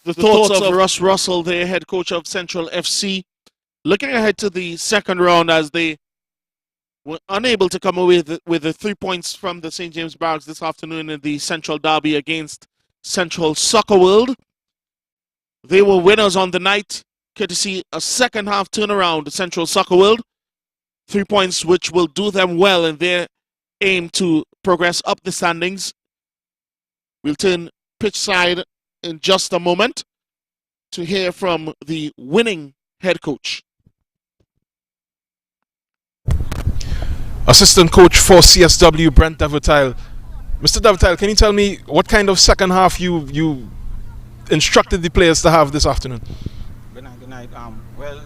The thoughts of Russ Russell, the head coach of Central FC, looking ahead to the second round as they were unable to come away with the 3 points from the St. James Barracks this afternoon in the Central Derby against Central Soccer World. They were winners on the night, courtesy a second half turnaround to Central Soccer World. 3 points which will do them well in their aim to progress up the standings. We'll turn pitch side in just a moment to hear from the winning head coach. Assistant coach for CSW, Brent Davertile. Mr. Davertile, can you tell me what kind of second half you instructed the players to have this afternoon? Good night. Well,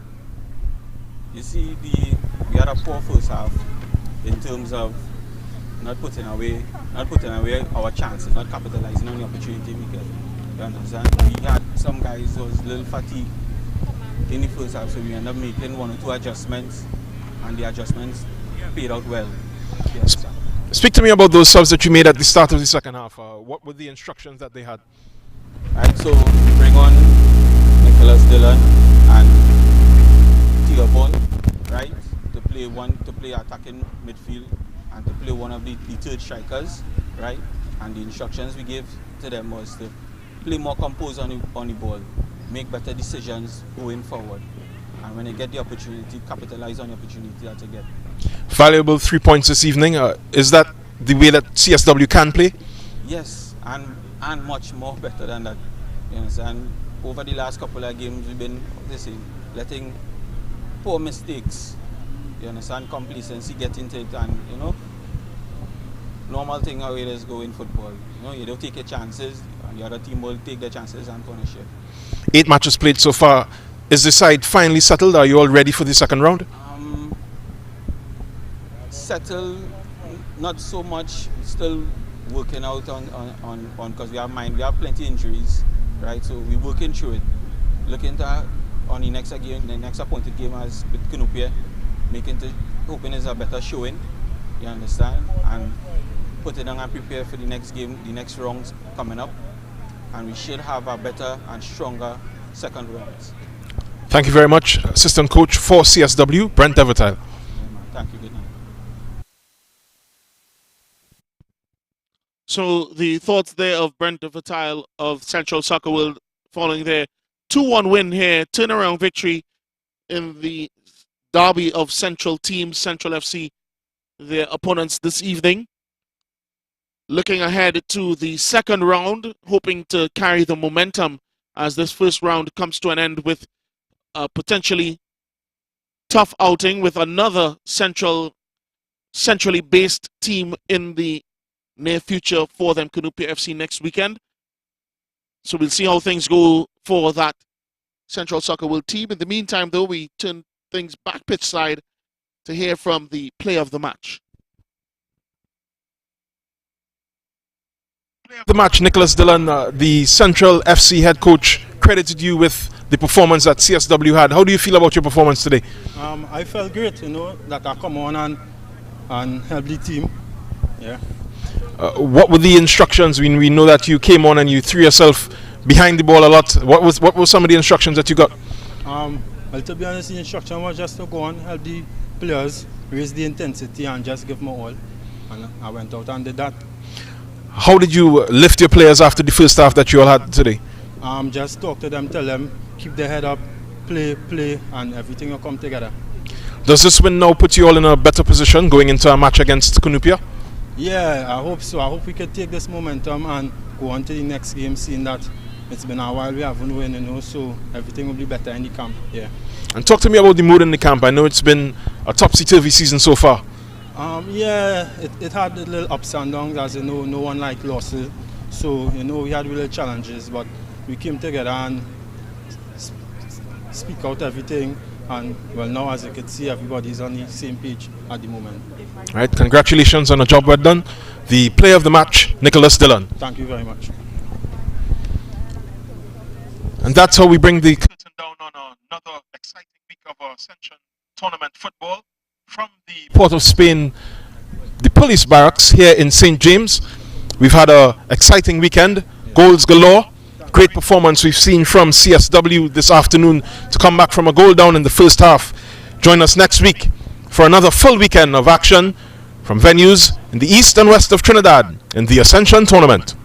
you see, we had a poor first half in terms of not putting away our chances, not capitalizing on the opportunity we get. You understand? We had some guys who was a little fatigued in the first half, so we ended up making 1 or 2 adjustments, and the adjustments paid out well. Speak to me about those subs that you made at the start of the second half. What were the instructions that they had? Right, so bring on Nicholas Dillon and Theobald, right, to play attacking midfield and to play one of the third strikers, right? And the instructions we gave to them was to play more composed on the ball, make better decisions going forward, and when they get the opportunity, capitalize on the opportunity that they get. Valuable 3 points this evening. Is that the way that CSW can play? Yes, and much more better than that. You understand? over the last couple of games, we've been letting poor mistakes, you understand, complacency get into it, and normal thing how it is go in football. You don't take your chances, and the other team will take their chances and punish you. 8 matches played so far. Is the side finally settled? Are you all ready for the second round? Settled, not so much. Still working out on because we have plenty injuries, right? So we're working through it. Looking to on the next game, the next appointed game as with Canopia, hoping it's a better showing. You understand? And putting on and prepare for the next game, the next rounds coming up, and we should have a better and stronger second rounds. Thank you very much, assistant coach for CSW, Brent Devertile. Thank you. Good night. So the thoughts there of Brent Devertile of Central Soccer World following their 2-1 win here, turnaround victory in the derby of Central teams, Central FC, their opponents this evening. Looking ahead to the second round, hoping to carry the momentum as this first round comes to an end with a potentially tough outing with another centrally based team in the near future for them, Canopia FC, next weekend. So we'll see how things go for that Central Soccer World team. In the meantime, though, we turn things back pitch side to hear from the player of the match. The match, Nicholas Dillon, the Central FC head coach, credited you with the performance that CSW had. How do you feel about your performance today? I felt great, that I come on and help the team. Yeah. What were the instructions? We know that you came on and you threw yourself behind the ball a lot. What were some of the instructions that you got? Well, to be honest, the instruction was just to go on, help the players, raise the intensity, and just give them all. And I went out and did that. How did you lift your players after the first half that you all had today? Just talk to them, tell them, keep their head up, play, and everything will come together. Does this win now put you all in a better position going into a match against Canopia? Yeah, I hope so. I hope we can take this momentum and go on to the next game, seeing that it's been a while we haven't won, so everything will be better in the camp. Yeah. And talk to me about the mood in the camp. I know it's been a topsy-turvy season so far. Yeah, it had a little ups and downs, as you know, no one liked losses. So, we had real challenges, but we came together and speak out everything. And, well, now, as you can see, everybody's on the same page at the moment. All right, congratulations on a job well done. The player of the match, Nicholas Dillon. Thank you very much. And that's how we bring the curtain down on another exciting week of our Ascension Tournament football from the Port of Spain, the police barracks here in St. James. We've had an exciting weekend, goals galore. Great performance we've seen from CSW this afternoon to come back from a goal down in the first half. Join us next week for another full weekend of action from venues in the east and west of Trinidad in the Ascension Tournament.